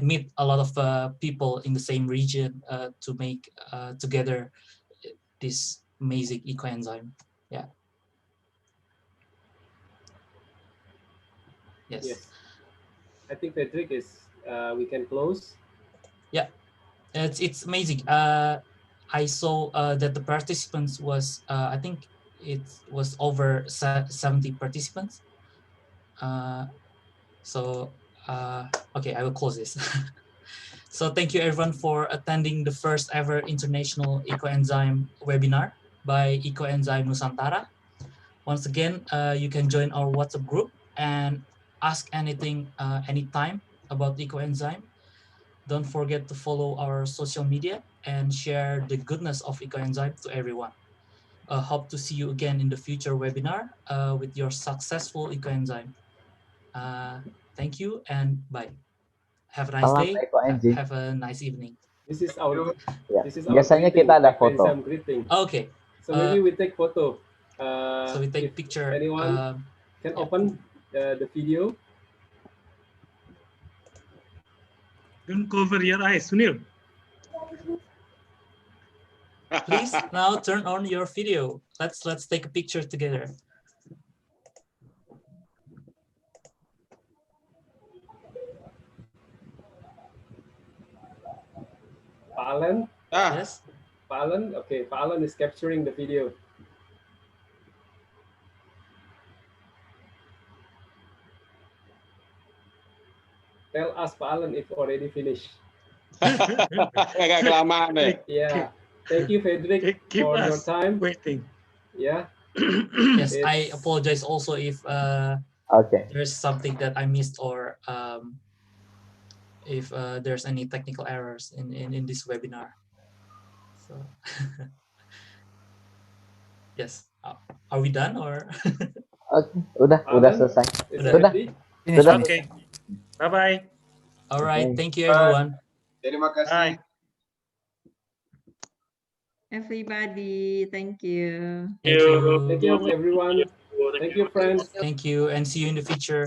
meet a lot of people in the same region to make together this amazing ECO-ENZYME. Yeah. Yes. I think Patrick is we can close. Yeah, it's amazing. I saw that the participants was I think it was over 70 participants. Okay, I will close this. So thank you everyone for attending the first ever International ECO-ENZYME webinar by ECO-ENZYME Nusantara. Once again, you can join our WhatsApp group and ask anything anytime about ECO-ENZYME. Don't forget to follow our social media and share the goodness of ECO-ENZYME to everyone. Hope to see you again in the future webinar with your successful ECO-ENZYME. Thank you and bye. Have a nice day. Have a nice evening. This is our Biasanya greeting, kita ada ECO-ENZYME foto. greeting. Okay. So maybe we take photo. So we take picture. Anyone can open the video. Don't cover your eyes, Sunil. Please now turn on your video. Let's take a picture together. Pak Alan? Yes. Pak Alan? Okay, Pak Alan is capturing the video. Tell us, Pak Alan, if already finished. Agak kelamaan deh. Yeah. Thank you, Frederick, Keep for your us time. waiting. Yeah. Yes, I apologize also if Okay. there's something that I missed or if there's any technical errors in this webinar. So yes, are we done or? Oke, udah selesai. Sudah. Sudah. Okay. Bye bye. All right. Okay. Thank you, everyone. Terima kasih. Everybody, thank you. Thank you. Thank you, everyone. Thank you, friends. Thank you, and see you in the future.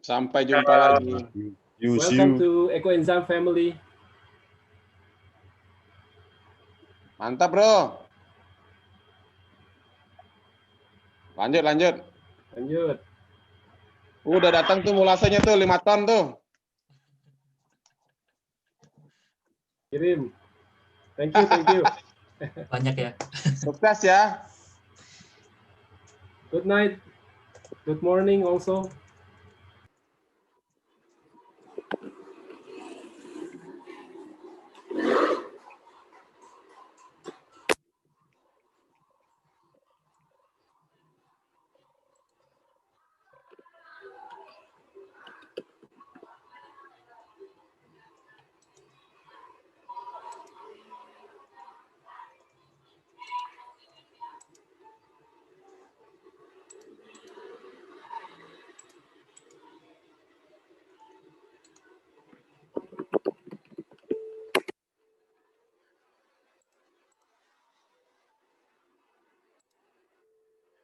Sampai jumpa lagi. Welcome to ECO-ENZYME family. Mantap, bro. Lanjut. Udah datang tuh mulasenya tuh 5 ton tuh. Kirim. Thank you. Banyak ya. Sukses ya. Good night. Good morning also.